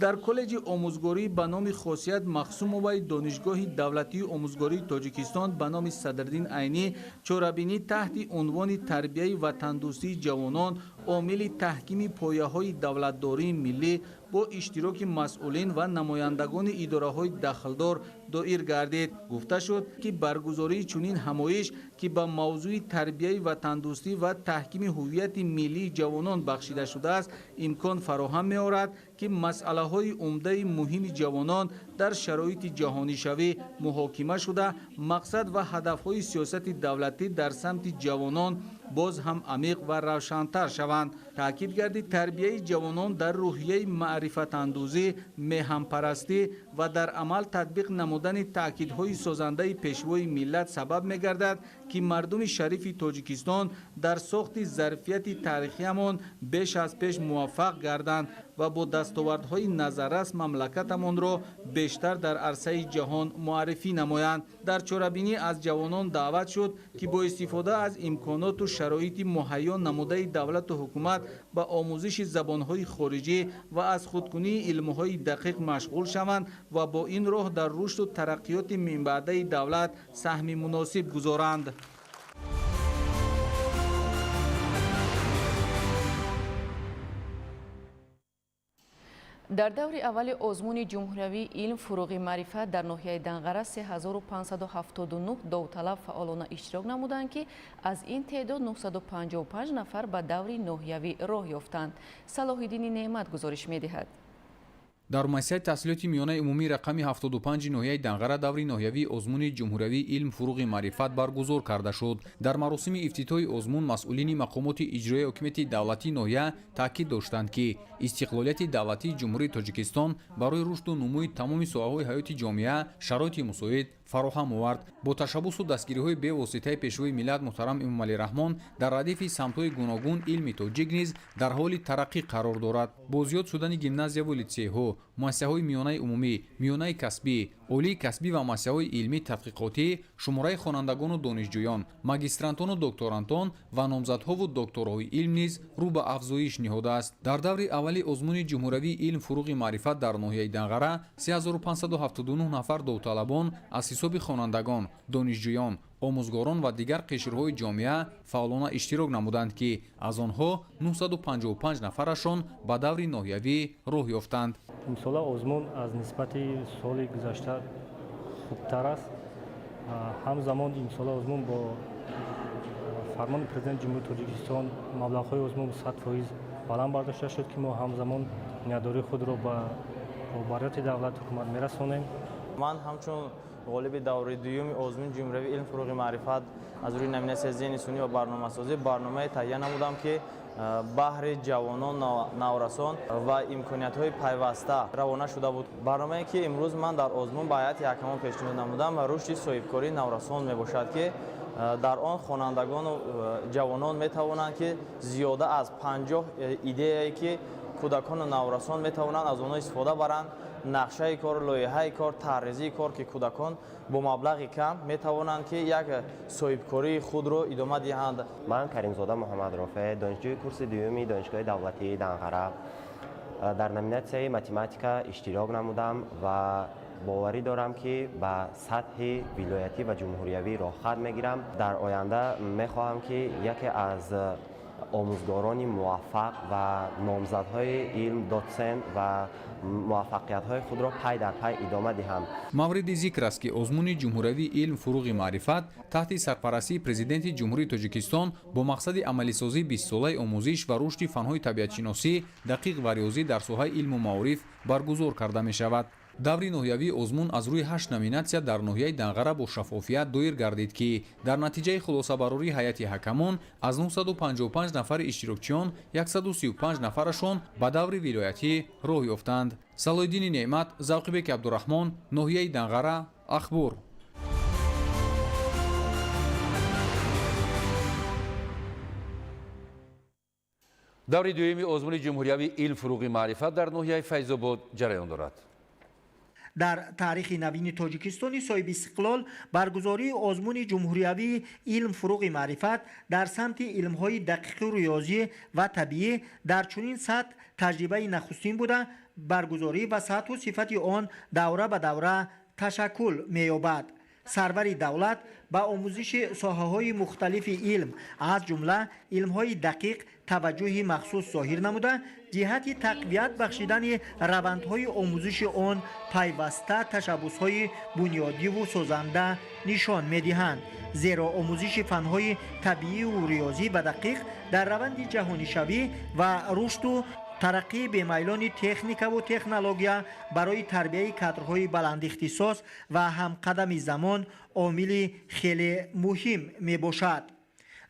дар коллеҷи омӯзгорӣ ба номи Хосият Махсумоваи донишгоҳи давлатии омӯзгории Тоҷикистон ба номи Садриддин Айнӣ чорабинӣ таҳти унвони тарбияи ватандӯстии ҷавонон омили таҳкими пояҳои давлатдории миллӣ бо иштироки масъулин ва намояндагони идораҳои дахлдор доир гардид. гуфта шуд, ки баргузории чунин ҳамоиш, ки ба мавзӯи тарбияи ватандӯстӣ ва таҳкими ҳуввияти миллии ҷавонон бахшида шудааст, имкон фароҳам меорад, ки масъалаҳои умдаи муҳими ҷавонон дар шароити ҷаҳонишавӣ муҳокима шуда, мақсад ва ҳадафҳои сиёсати давлатӣ дар самти ҷавонон боз ҳам амиқ ва равшантар шаванд. таъкид гардид, тарбияи ҷавонон дар рӯҳияи маърифатандӯзӣ, меҳанпарастӣ ва дар амал татбиқ намудани таъкидҳои созандаи пешвои миллат сабаб мегардад, ки мардуми шарифи Тоҷикистон дар сохти зарфияти таърихиамон беш аз пеш муваффақ гарданд ва бо дастовардҳои назаррас мамлакатамонро бештар дар арсаи ҷаҳон муаррифӣ намоянд. дар чорабинӣ аз ҷавонон даъват шуд, ки бо истифода аз имконоту шароити муҳайё намудаи давлату ҳукумат ба омӯзиши забонҳои хориҷӣ ва аз худкунии илмҳои дақиқ машғул шаванд ва бо ин роҳ дар рушду тараққиёти минбаъдаи давлат саҳми муносиб гузоранд. дар даври аввали озмуни ҷумҳуриявии илм фуруғи маърифат дар ноҳияи Данғара 3579 довталаб фаъолона иштирок намуданд, ки аз ин теъдод 955 нафар ба даври ноҳиявӣ роҳ ёфтанд. Салоҳиддини Неъмат гузориш медиҳад. дар муассисаи таҳсилоти миёнаи умумии рақами 75 ноҳияи Данғара даври ноҳиявии озмуни ҷумҳуриявии илм, фуруғи маърифат баргузор карда шуд. Дар маросими ифтитоҳи озмун масъулини мақомоти иҷроии ҳокимияти давлатии ноҳия таъкид доштанд ки истиқлолияти давлатии ҷумҳурии Тоҷикистон барои рушду нумӯи тамоми соҳаҳои ҳаёти ҷомеа шароити мусоид фароҳам овард. Бо ташаббусу дастгириҳои бевоситаи пешвои миллат муҳтарам Эмомалӣ Раҳмон дар радифи самтҳои гуногун илми тоҷик низ дар ҳоли тараққӣ қарор дорад. Бо зиёд шудани гимназияву литсейҳо, муассисаҳои миёнаи умумӣ, миёнаи касбӣ, олии касбӣ ва муассисаҳои илмӣ тадқиқотӣ, шумораи хонандагону донишҷӯён, магистрантону докторантон ва номзадҳову докторҳои илм низ рӯ ба афзоиш ниҳодааст. Дар даври аввали озмуни ҷумҳуриявии илм, фуруғи маърифат дар ноҳияи Данғара 3579 нафар довталабон аз ҳисоби хонандагон, донишҷӯён, омӯзгорон ва дигар қишрҳои ҷомеа фаъолона иштирок намуданд ки аз онҳо 955 нафарашон ба даври ноҳиявӣ роҳ ёфтанд. имсола озмун аз нисбати соли гузашта хубтар аст. ҳамзамон имсола озмун бо фармони президенти ҷумҳурии Тоҷикистон маблағҳои озмун 100% баланд бардошта шуд ки мо ҳамзамон ниядории худро ба роҳбарияти давлат ҳукумат мерасонем. ман ҳамчун ғолиби давраи дуюми озмуни ҷумҳуриявии илм, фуруғи маърифат аз рӯи номинатсияи зеҳни сунӣ ва барномасозӣ барномае таҳия намудам ки баҳри ҷавонон, наврасон ва имкониятҳои пайваста равона шуда буд. Барномае ки имрӯз ман дар озмун ба ҳайати ҳакамон пешниҳод намудам ва рушди соҳибкории наврасон мебошад ки дар он хонандагону ҷавонон метавонанд ки зиёда аз 50 идеяе ки кӯдакону наврасон метавонанд аз онҳо истифода баранд, нақшаи кор, лоиҳаи кор, тарризии кор ки кӯдакон бо маблағи кам метавонанд ки як соҳибкории худро идома диҳанд. ман Каримзода Муҳаммад Рофе, донишҷӯи курси дуюми Донишгоҳи давлатии Данғара, дар номинатсияи математика иштирок намудам ва боварӣ дорам ки ба сатҳи вилоятӣ ва ҷумҳуриявӣ роҳхат мегирам. Дар оянда мехоҳам ки яке аз омӯзгорони муваффақ ва номзадҳои илм, дотсент ва муваффақиятҳои худро пай дар пай идома диҳам. мавриди зикр аст ки озмуни ҷумҳуриявии илм, фуруғи маърифат таҳти сарпарастии президенти ҷумҳурии Тоҷикистон бо мақсади амалисозии 20-солаи омӯзиш ва рушди фанҳои табиатшиносӣ, дақиқ ва риёзӣ дар соҳаи илму маориф баргузор карда мешавад. даври ноҳиявии озмун аз рӯи 8 номинатсия дар ноҳияи Данғара бо шаффофият доир гардид ки дар натиҷаи хулосабарории ҳайати ҳакамон аз 955 нафари иштирокчиён 135 нафарашон ба даври вилоятӣ роҳ ёфтанд. Салоҳиддини Неъмат, Завқибек Абдураҳмон, ноҳияи Данғара, Ахбор. даври дуюми озмуни ҷумҳуриявии илм, фуруғи маърифат дар ноҳияи Файзобод ҷараён дорад. дар таърихи навини Тоҷикистони соҳиби истиқлол баргузории озмуни ҷумҳуриявии илм, фуруғи маърифат дар самти илмҳои дақиқу риёзӣ ва табиӣ дар чунин сатҳ таҷрибаи нахустин буда, баргузорӣ ва сатҳу сифати он давра ба давра ташаккул меёбад. сарвари давлат ба омӯзиши соҳаҳои мухталифи илм аз ҷумла илмҳои дақиқ таваҷҷӯҳи махсус зоҳир намуда, ҷиҳати тақвият бахшидани равандҳои омӯзиши он пайваста ташаббусҳои бунёдиву созанда нишон медиҳанд. зеро омӯзиши фанҳои табиию риёзӣ ва дақиқ дар раванди ҷаҳонишавӣ ва рушду тараққии бемайлони техникаву технология барои тарбияи кадрҳои баландихтисос ва ҳамқадами замон омили хеле муҳим мебошад.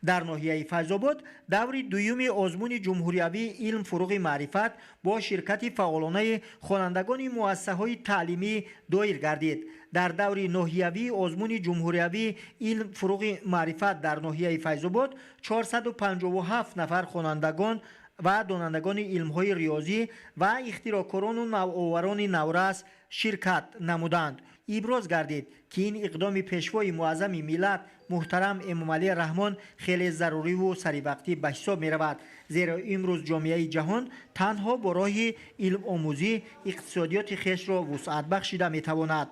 дар ноҳияи Файзобод даври дуюми озмуни ҷумҳуриявии илм, фуруғи маърифат бо ширкати фаъолонаи хонандагони муассисаҳои таълимӣ доир гардид. дар даври ноҳиявии озмуни ҷумҳуриявии илм, фуруғи маърифат дар ноҳияи Файзобод 457 нафар хонандагон ва донандагони илмҳои риёзӣ ва ихтироъкорону навоварони наврас ширкат намуданд. иброз гардид ки ин иқдоми пешвои муаззами миллат муҳтарам Эмомалӣ Раҳмон хеле заруриву саривақтӣ ба ҳисоб меравад, зеро имрӯз ҷомеаи ҷаҳон танҳо бо роҳи илмомӯзӣ иқтисодиёти хешро вусъат бахшида метавонад.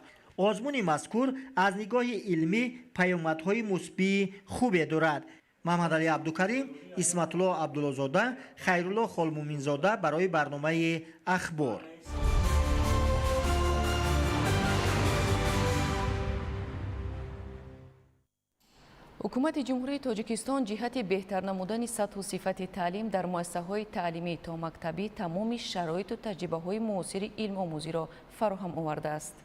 озмуни мазкур аз нигоҳи илмӣ паёмадҳои мусбии хубе дорад. Маҳмадалӣ Абдукарим, Исматулло Абдуллозода, Хайрулло Холмуминзода барои барномаи Ахбор. ҳукумати ҷумҳурии тоҷикистон ҷиҳати беҳтар намудани сатҳу сифати таълим дар муассисаҳои таълимӣ то мактабӣ тамоми шароиту таҷрибаҳои муосири илмомӯзиро фароҳам овардааст.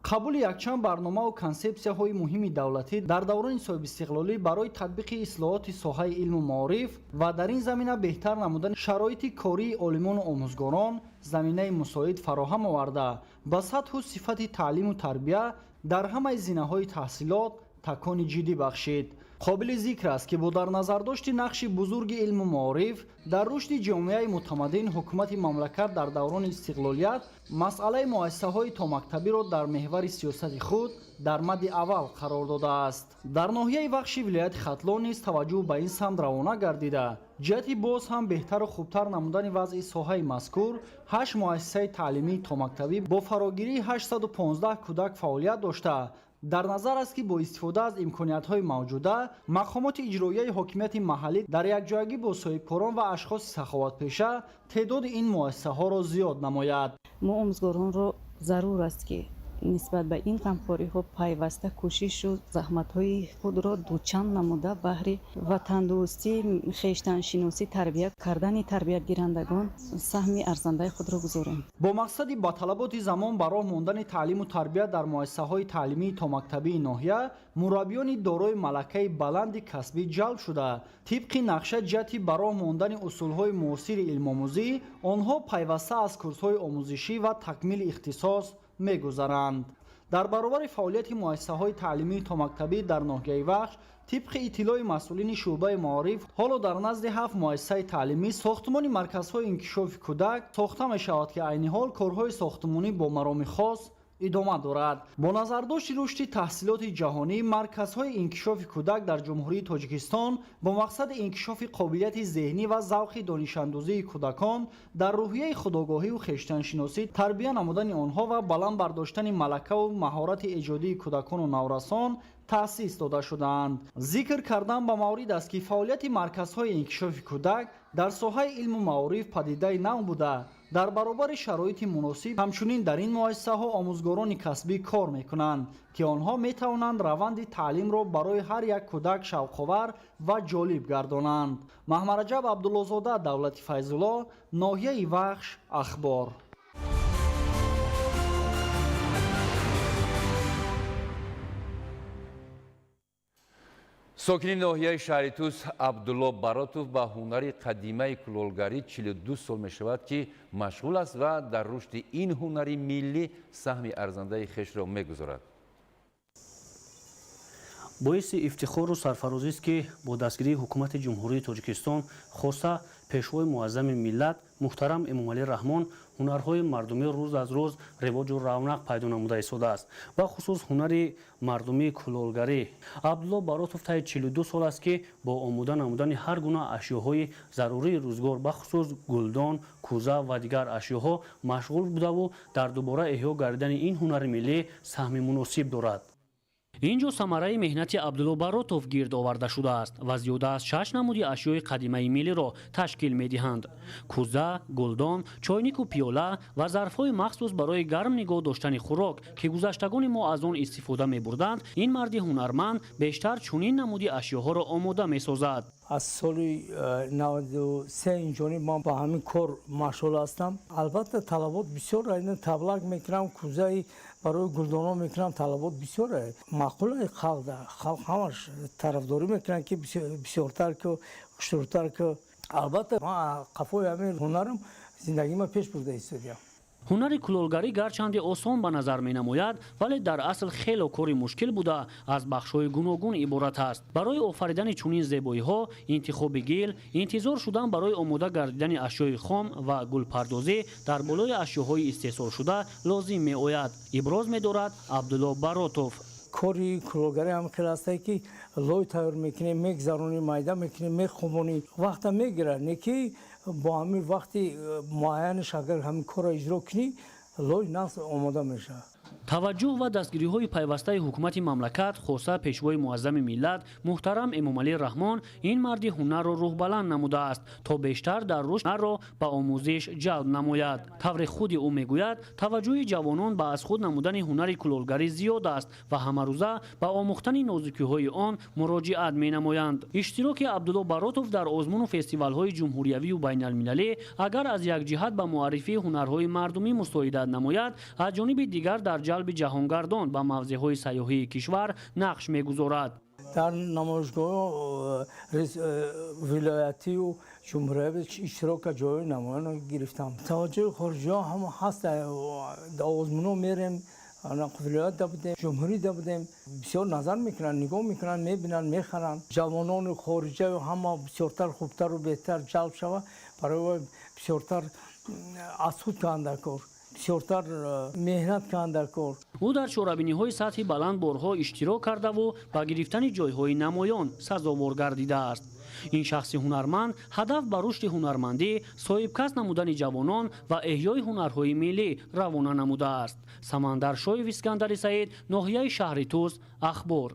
қабули якчанд барномаву консепсияҳои муҳими давлатӣ дар даврони соҳибистиқлолӣ барои татбиқи ислоҳоти соҳаи илму маориф ва дар ин замина беҳтар намудани шароити кории олимону омӯзгорон заминаи мусоид фароҳам оварда ба сатҳу сифати таълиму тарбия дар ҳамаи зинаҳои таҳсилот такони ҷиддӣ бахшид. қобили зикр аст ки бо дар назардошти нақши бузурги илму маориф дар рушди ҷомеаи мутамаддин ҳукумати мамлакат дар даврони истиқлолият масъалаи муассисаҳои томактабиро дар меҳвари сиёсати худ дар мадди аввал қарор додааст. дар ноҳияи вахши вилояти хатлон низ таваҷҷӯҳ ба ин самт равона гардида ҷиҳати боз ҳам беҳтару хубтар намудани вазъи соҳаи мазкур 8 муассисаи таълимии томактабӣ бо фарогирии 815 кӯдак фаъолият дошта дар назар аст ки бо истифода аз имкониятҳои мавҷуда мақомоти иҷроияи ҳокимияти маҳаллӣ дар якҷоягӣ бо соҳибкорон ва ашхоси саховатпеша теъдоди ин муассисаҳоро зиёд намояд. мо омӯзгоронро зарур аст ки нисбат ба ин ғамхориҳо пайваста кӯшишу заҳматҳои худро дучанд намуда баҳри ватандӯстӣ, хештаншиносӣ, тарбия кардани тарбиятгирандагон саҳми арзандаи худро гузорем. бо мақсади ба талаботи замон ба роҳ мондани таълиму тарбия дар муассисаҳои таълимии томактабии ноҳия мураббиёни дорои малакаи баланди касбӣ ҷалб шуда тибқи нақша ҷиҳати ба роҳ мондани усулҳои муосири илмомӯзӣ онҳо пайваста аз курсҳои омӯзишӣ ва такмили ихтисос мегузаранд. дар баробари фаъолияти муассисаҳои таълимии томактабӣ дар ноҳияи вахш тибқи иттилои масъулини шуъбаи маориф ҳоло дар назди 7 муассисаи таълимӣ сохтмони марказҳои инкишофи кӯдак сохта мешавад ки айни ҳол корҳои сохтмонӣ бо мароми хос идома дорад. бо назардошти рушди таҳсилоти ҷаҳонӣ марказҳои инкишофи кӯдак дар ҷумҳурии тоҷикистон бо мақсади инкишофи қобилияти зеҳнӣ ва завқи донишандӯзии кӯдакон дар рӯҳияи худогоҳиву хештаншиносӣ тарбия намудани онҳо ва баланд бардоштани малакаву маҳорати эҷодии кӯдакону наврасон таъсис дода шудаанд. зикр кардан ба маврид аст ки фаъолияти марказҳои инкишофи кӯдак дар соҳаи илму маориф падидаи нав буда дар баробари шароити муносиб ҳамчунин дар ин муассисаҳо омӯзгорони касбӣ кор мекунанд ки онҳо метавонанд раванди таълимро барои ҳар як кӯдак шавқовар ва ҷолиб гардонанд. маҳмараҷаб абдуллозода, давлати файзулло, ноҳияи вахш, ахбор. сокини ноҳияи шаҳри Тус Абдулло Баротов ба ҳунари қадимаи кулолгарӣ 42 сол мешавад ки машғул аст ва дар рушди ин ҳунари миллӣ саҳми арзандаи хешро мегузорад. боиси ифтихору сарфарозист ки бо дастгирии ҳукумати ҷумҳурии тоҷикистон хоста пешвои муаззами миллат муҳтарам Эмомалӣ Раҳмон ҳунарҳои мардумӣ рӯз аз рӯз ревоҷу равнақ пайдо намуда истодааст. ба хусус ҳунари мардумии кулолгарӣ. Абдулло Баротов таи 42 сол аст ки бо омода намудани ҳар гуна ашёҳои зарурии рӯзгор ба хусус гулдон, кӯза ва дигар ашёҳо машғул будаву дар дубора эҳё гардидани ин ҳунари миллӣ саҳми муносиб дорад. ин ҷо самараи меҳнати Абдулло Баротов гирд оварда шудааст ва зиёда аз 6 намуди ашёи қадимаи миллиро ташкил медиҳанд. кӯза, гулдон, чойнику пиёла ва зарфҳои махсус барои гарм нигоҳ доштани хӯрок ки гузаштагони мо аз он истифода мебурданд, ин марди ҳунарманд бештар чунин намуди ашёҳоро омода месозад. аз соли 93 инҷониб ман ба ҳамин кор машғул ҳастам. албатта талабот бисёр таблак мекунам, кӯзаи барои гулдоно мекунам, талабот бисёр маъқулаи халқ ҳамаш тарафдорӣ мекунанд ки бисёртар ку хуштуртар ку. албатта ман қафои ҳамин ҳунарам зиндагима пеш бурда истодиам. ҳунари кулолгарӣ гарчанде осон ба назар менамояд, вале дар асл хело кори мушкил буда аз бахшҳои гуногун иборат аст. барои офаридани чунин зебоиҳо интихоби гил, интизор шудан барои омода гардидани ашёи хом ва гулпардозӣ дар болои ашёҳои истеҳсолшуда лозим меояд, иброз медорад Абдулло Баротов. кори кулолгарӣ ҳам хел астае ки лой тайёр мекунем, мегзаронӣ, майда мекунем, мехӯбонӣ, вақта мегирад, не ки бо ҳамин вақти муайянаш агар ҳамин корро иҷро кунӣ лой нағз омода мешавад. таваҷҷӯҳ ва дастгириҳои пайвастаи ҳукумати мамлакат хоса пешвои муаззами миллат муҳтарам Эмомалӣ Раҳмон ин марди ҳунарро рӯҳбаланд намудааст то бештар дар рушд ҳунарро ба омӯзиш ҷалб намояд. таври худи ӯ мегӯяд таваҷҷӯҳи ҷавонон ба аз худ намудани ҳунари кулолгарӣ зиёд аст ва ҳамарӯза ба омӯхтани нозукиҳои он муроҷиат менамоянд. иштироки Абдулло Баротов дар озмуну фестивалҳои ҷумҳуриявию байналмилалӣ агар аз як ҷиҳат ба муаррифии ҳунарҳои мардумӣ мусоидат намояд, аз ҷониби дигар дар ҷалби ҷаҳонгардон ба мавзеъҳои сайёҳии кишвар нақш мегузорад. дар намоишгоҳ вилоятию ҷумҳуриявӣ иштирока ҷои намоён гирифтам. таваҷҷӯҳи хориҷиҳо ҳам ҳаст. озмуно мерем, вилоятда будем, ҷумҳурiyda будем, бисёр назар мекунанд, нигоҳ мекунанд, мебинанд, мехаранд. ҷавонони хориҷаи ҳама бисёртар хубтару беҳтар ҷалб шавад, барои бисёртар аз худ канда кор, бисёртар меҳнат канда кор. ӯ дар чорабиниҳои сатҳи баланд борҳо иштирок кардаву ба гирифтани ҷойҳои намоён сазовор гардидааст. ин шахси ҳунарманд ҳадаф ба рушди ҳунармандӣ, соҳибкасб намудани ҷавонон ва эҳёи ҳунарҳои миллӣ равона намудааст. Самандар Шоев, Искандари Саид, ноҳияи шаҳри Туз, Ахбор.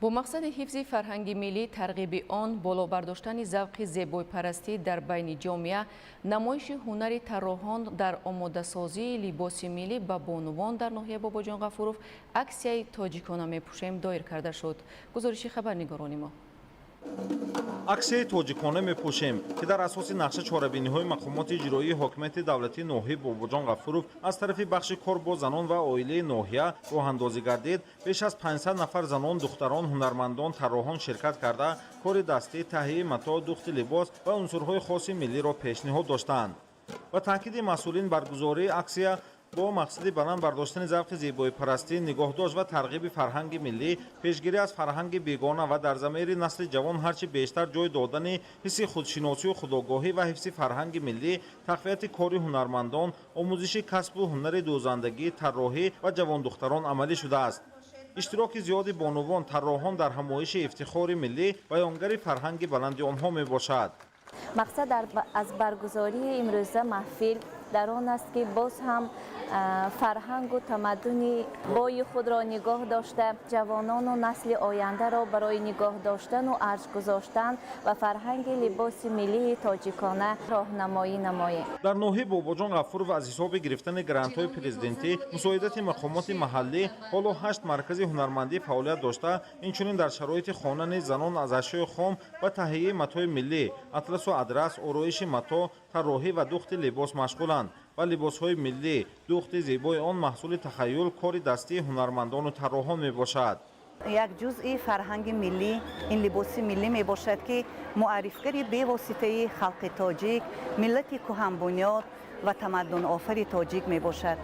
бо мақсади ҳифзи фарҳанги миллӣ, тарғиби он, боло бардоштани завқи зебойпарастӣ дар байни ҷомеа, намоиши ҳунари тарроҳон дар омодасозии либоси миллӣ ба бонувон дар ноҳия Бобоҷон Ғафуров аксияи тоҷикона мепӯшем доир карда шуд. гузориши хабарнигорони мо. аксияи тоҷикона мепӯшем ки дар асоси нақша чорабиниҳои мақомоти иҷроии ҳокимияти давлатии ноҳияи Бобоҷон Ғафуров аз тарафи бахши кор бо занон ва оилаи ноҳия роҳандозӣ гардид, беш аз 500 нафар занон, духтарон, ҳунармандон, тарроҳон ширкат карда кори дастӣ, таҳияи матоъ, духти либос ва унсурҳои хоси миллиро пешниҳод доштанд. ба таъкиди масъулин баргузории аксия бо мақсади баланд бардоштани завқи зебоипарастӣ, нигоҳдошт ва тарғиби фарҳанги миллӣ, пешгирӣ аз фарҳанги бегона ва дар замири насли ҷавон ҳарчи бештар ҷой додани ҳисси худшиносию худогоҳӣ ва ҳифзи фарҳанги миллӣ, тақвияти кори ҳунармандон, омӯзиши касбу ҳунари дӯзандагӣ, тарроҳӣ ва ҷавондухтарон амалӣ шудааст. иштироки зиёди бонувон, тарроҳон дар ҳамоиши ифтихори миллӣ баёнгари фарҳанги баланди онҳо мебошад. мақсад аз баргузории имрӯза маҳфил дар он аст ки боз ҳам фарҳангу тамаддуни бои худро нигоҳ дошта, ҷавонону насли ояндаро барои нигоҳ доштану арш гузоштан ва фарҳанги либоси миллии тоҷикона роҳнамоӣ намоем. дар ноҳияи Бобоҷон Ғафуров аз ҳисоби гирифтани грантҳои президентӣ, мусоидати мақомоти маҳаллӣ, ҳоло 8 маркази ҳунармандӣ фаъолият дошта, инчунин дар шароити хонани занон аз ашёи хом ва таҳияи матоъи миллӣ, атласу адрас, ороиши матоъ, тарроҳӣ ва духти либос машғуланд ва либосҳои миллӣ, духти зебои он маҳсули тахайюл, кори дастии ҳунармандону тарроҳон мебошад. як ҷузъи фарҳанги миллӣ ин либоси миллӣ мебошад ки муаррифгари бевоситаи халқи тоҷик, миллати кӯҳанбунёд ва тамаддунофари тоҷик мебошад.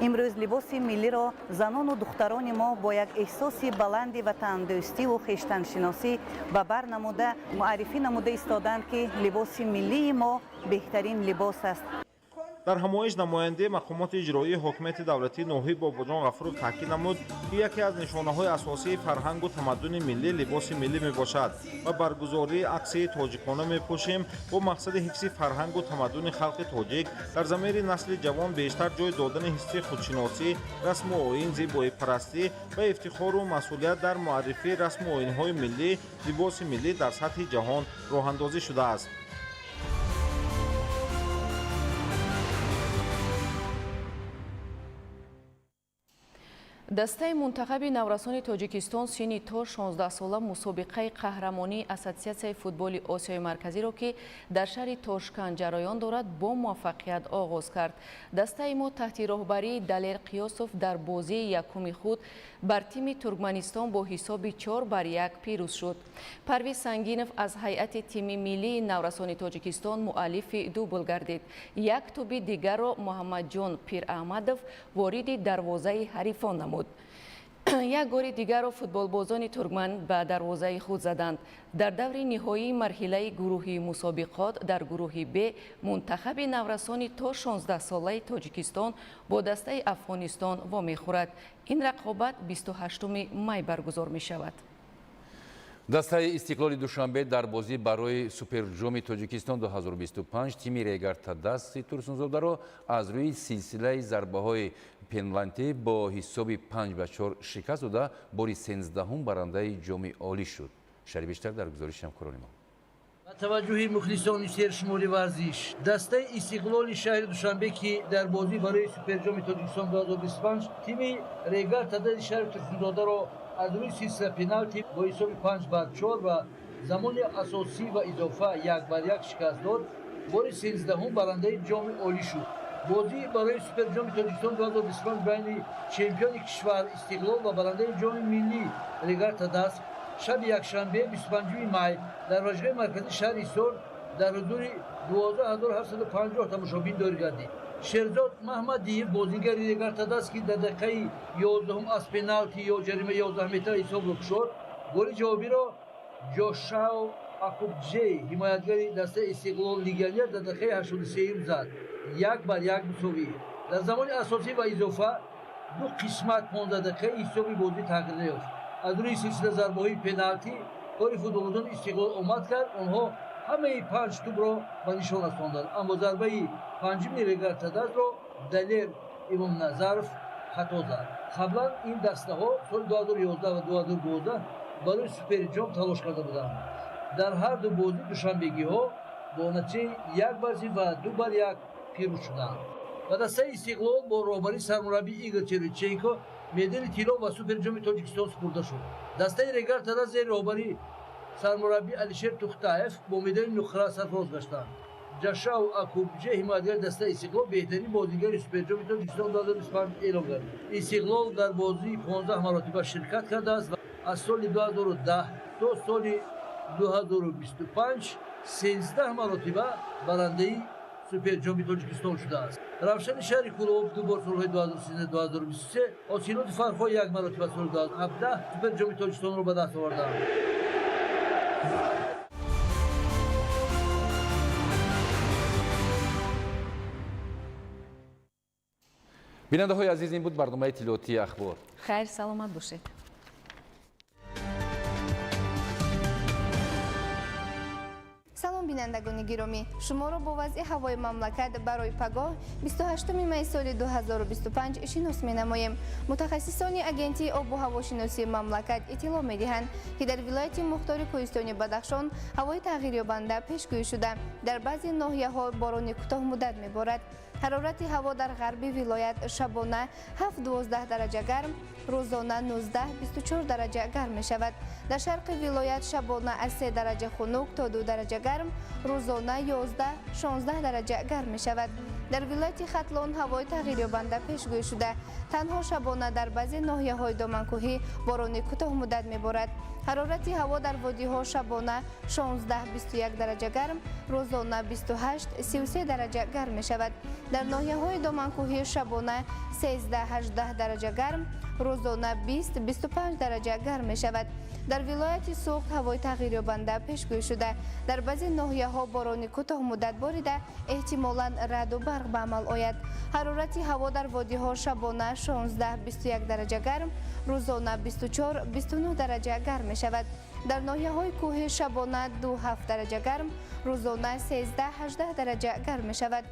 имрӯз либоси миллиро занону духтарони мо бо як эҳсоси баланди ватандӯстиву хештаншиносӣ ба бар намуда муаррифӣ намуда истоданд ки либоси миллии мо беҳтарин либос аст. дар ҳамоиш намояндаи мақомоти иҷроии ҳокимияти давлатии ноҳияи Бобоҷон Ғафуров таъкид намуд ки яке аз нишонаҳои асосии фарҳангу тамаддуни миллӣ либоси миллӣ мебошад ва баргузории аксияи тоҷикона мепӯшем бо мақсади ҳифзи фарҳангу тамаддуни халқи тоҷик, дар замири насли ҷавон бештар ҷой додани ҳисси худшиносӣ, расму оин, зебоипарастӣ ва ифтихору масъулият дар муаррифии расму оинҳои миллӣ, либоси миллӣ дар сатҳи ҷаҳон роҳандозӣ шудааст. дастаи мунтахаби наврасони тоҷикистон синни то 16-сола мусобиқаи қаҳрамонии ассотсиатсияи футболи осиёи марказиро ки дар шаҳри Тошканд ҷараён дорад бо муваффақият оғоз кард. дастаи мо таҳти роҳбарии Далер Қиёсов дар бозии якуми худ бар тими Туркманистон бо ҳисоби 4-1 пирӯз шуд. Парвиз Сангинов аз ҳайати тими миллии наврасони Тоҷикистон муаллифи дубл гардид. Як туби дигарро Муҳаммадҷон Пираҳмадов вориди дарвозаи ҳарифон намуд. як гори дигарро футболбозони туркман ба дарвозаи худ заданд. дар даври ниҳоии марҳилаи гурӯҳи мусобиқот дар гурӯҳи Б мунтахаби наврасони то 16-солаи Тоҷикистон бо дастаи Афғонистон вомехӯрад. ин рақобат 28 май баргузор мешавад. дастаи истиқлоли душанбе дар бозӣ барои суперҷоми тоҷикистон 2025 тими регартадаст турсунзодаро аз рӯи силсилаи зарбаҳои пенлантӣ бо ҳисоби 5-4 шикаст дода бори 13-ум барандаи ҷоми олӣ шуд. шари бештар дар гузориши ҳамкорони мо. با توجه مخلصان سرشماری ورزش دسته استقلال شهر دوشنبه که در بازی برای سوپر جام تاجیکستان 2025 تیم رگارتادا شهر ترسونداده را از روی سلسله پنالتی با حساب 5-4 و زمان اساسی و اضافه 1-1 شکست داد. بار 13 برنده جام عالی شد. بازی برای سوپر جام تاجیکستان 2025 بین چمپیون کشور استقلال و برنده جام ملی رگارتادا شب یکشنبه 25 مای در واجگاه مرکزی شهر ایسور در حضور 12750 تماشابین دایر گردید. شهرزاد محمدی بازیگر رگارتادا است که در دقیقه 11 از پنالتی یا جریمه 11 متر حساب را گشود. گل جوابی را جوشاو آکوبجی حمایتگر دسته استقلال لیگیونر در دقیقه 83 زد. 1-1 مساوی. در زمان اساسی و اضافه دو قسمت 15 دقیقه حساب بازی تغییر نیافت. از روی سلسله ضربه‌های پنالتی کاری فوتبالیستان استقلال آمد کرد. آنها همه 5 توپ را به نشان رساندند، اما ضربه پنجم رگارتادا را دلیر امام نظرов خطا زد. قبلا این دسته ها سال 2011 و 2012 برای سوپر جام تلاش کرده بودند. در هر دو بازی دوشنبگی ها با نتیجه 1-0 و 2-1 پیروز شدند. و دسته استقلال با رهبری سرمربی ایگور تیروچенکو مدال طلا و سوپر جام تاجیکستان سپرده شد. دسته رگارتادا زیر رهبری سرمربی علیشیر توختاєв با مدال نقره سرفراز گشتند. جاشاو آکوبجی حمایتگر دسته استقلال بهترین بازیگر سوپر جام تاجیکستان 2025 اعلام کرد. استقلال در بازی 15 مرتبه شرکت کرده است و از سال 2010 تا سال 2025 13 مرتبه برنده سوپر جام تاجیکستان شده است. روشن شهری کلوب دو بار سالهای 2013-2023 حاصلات فرق‌ها یک مرتبه سال 2017 سوپر جام تاجیکستان را به دست آوردند. бинандаҳои азиз, ин буд барномаи иттилоотии ахбор. хайр саломат бошед. салом бинандагони гиромӣ, шуморо бо вазъи ҳавои мамлакат барои пагоҳ 28 май соли 2025 шинос менамоем. мутахассисони агентии обу ҳавошиносии мамлакат иттилоъ медиҳанд, ки дар вилояти мухтори кӯҳистони Бадахшон ҳавои тағйирёбанда пешгӯӣ шуда дар баъзе ноҳияҳо борони кӯтоҳмуддат меборад. ҳарорати ҳаво дар ғарби вилоят шабона 7-12 дараҷа гарм, рӯзона 19-24 дараҷа гарм мешавад. дар шарқи вилоят шабона аз 3 дараҷа хунук то 2 дараҷа гарм, рӯзона 11-16 дараҷа гарм мешавад. дар вилояти хатлон ҳавои тағйирёбанда пешгӯӣ шуда танҳо шабона дар баъзе ноҳияҳои доманкӯҳӣ борони кӯтоҳмуддат меборад. ҳарорати ҳаво дар водиҳо шабона 16-21 дараҷа гарм, рӯзона 28-33 дараҷа гарм мешавад. дар ноҳияҳои доманкӯҳӣ шабона 13-18 дараҷа гарм, рӯзона 20-25 дараҷа гарм мешавад. дар вилояти суғд ҳавои тағйирёбанда пешгӯӣ шуда дар баъзе ноҳияҳо борони кӯтоҳмуддат борида эҳтимолан раъду барқ ба амал ояд. ҳарорати ҳаво дар водиҳо шабона 16-21 дараҷа гарм, рӯзона 24-29 дараҷа гарм мешавад. дар ноҳияҳои кӯҳӣ шабона 2-7 дараҷа гарм, рӯзона 13-18 дараҷа гарм мешавад.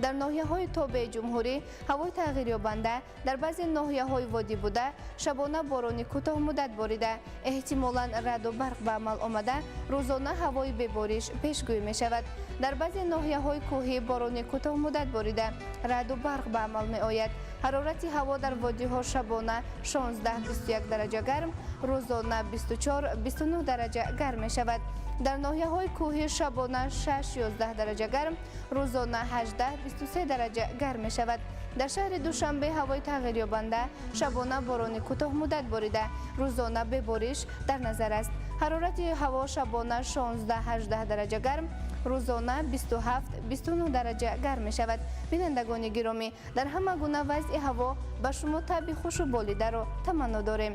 дар ноҳияҳои тобеи ҷумҳурӣ ҳавои тағйирёбанда дар баъзе ноҳияҳои водӣ буда шабона борони кӯтоҳмуддат борида эҳтимолан раъду барқ ба амал омада рӯзона ҳавои бебориш пешгӯӣ мешавад. дар баъзе ноҳияҳои кӯҳӣ борони кӯтоҳмуддат борида раъду барқ ба амал меояд. ҳарорати ҳаво дар водиҳо шабона 16-21 дараҷа гарм, рӯзона 24-29 дараҷа гарм мешавад. дар ноҳияҳои кӯҳӣ шабона 6-11 дараҷа гарм, рӯзона 18-23 дараҷа гарм мешавад. дар шаҳри душанбе ҳавои тағйирёбанда шабона борони кӯтоҳмуддат борида рӯзона бебориш дар назар аст. ҳарорати ҳаво шабона 16-18 дараҷа гарм, рӯзона 27-29 дараҷа гарм мешавад. бинандагони гиромӣ, дар ҳама гуна вазъи ҳаво ба шумо таби хушу болидаро таманно дорем.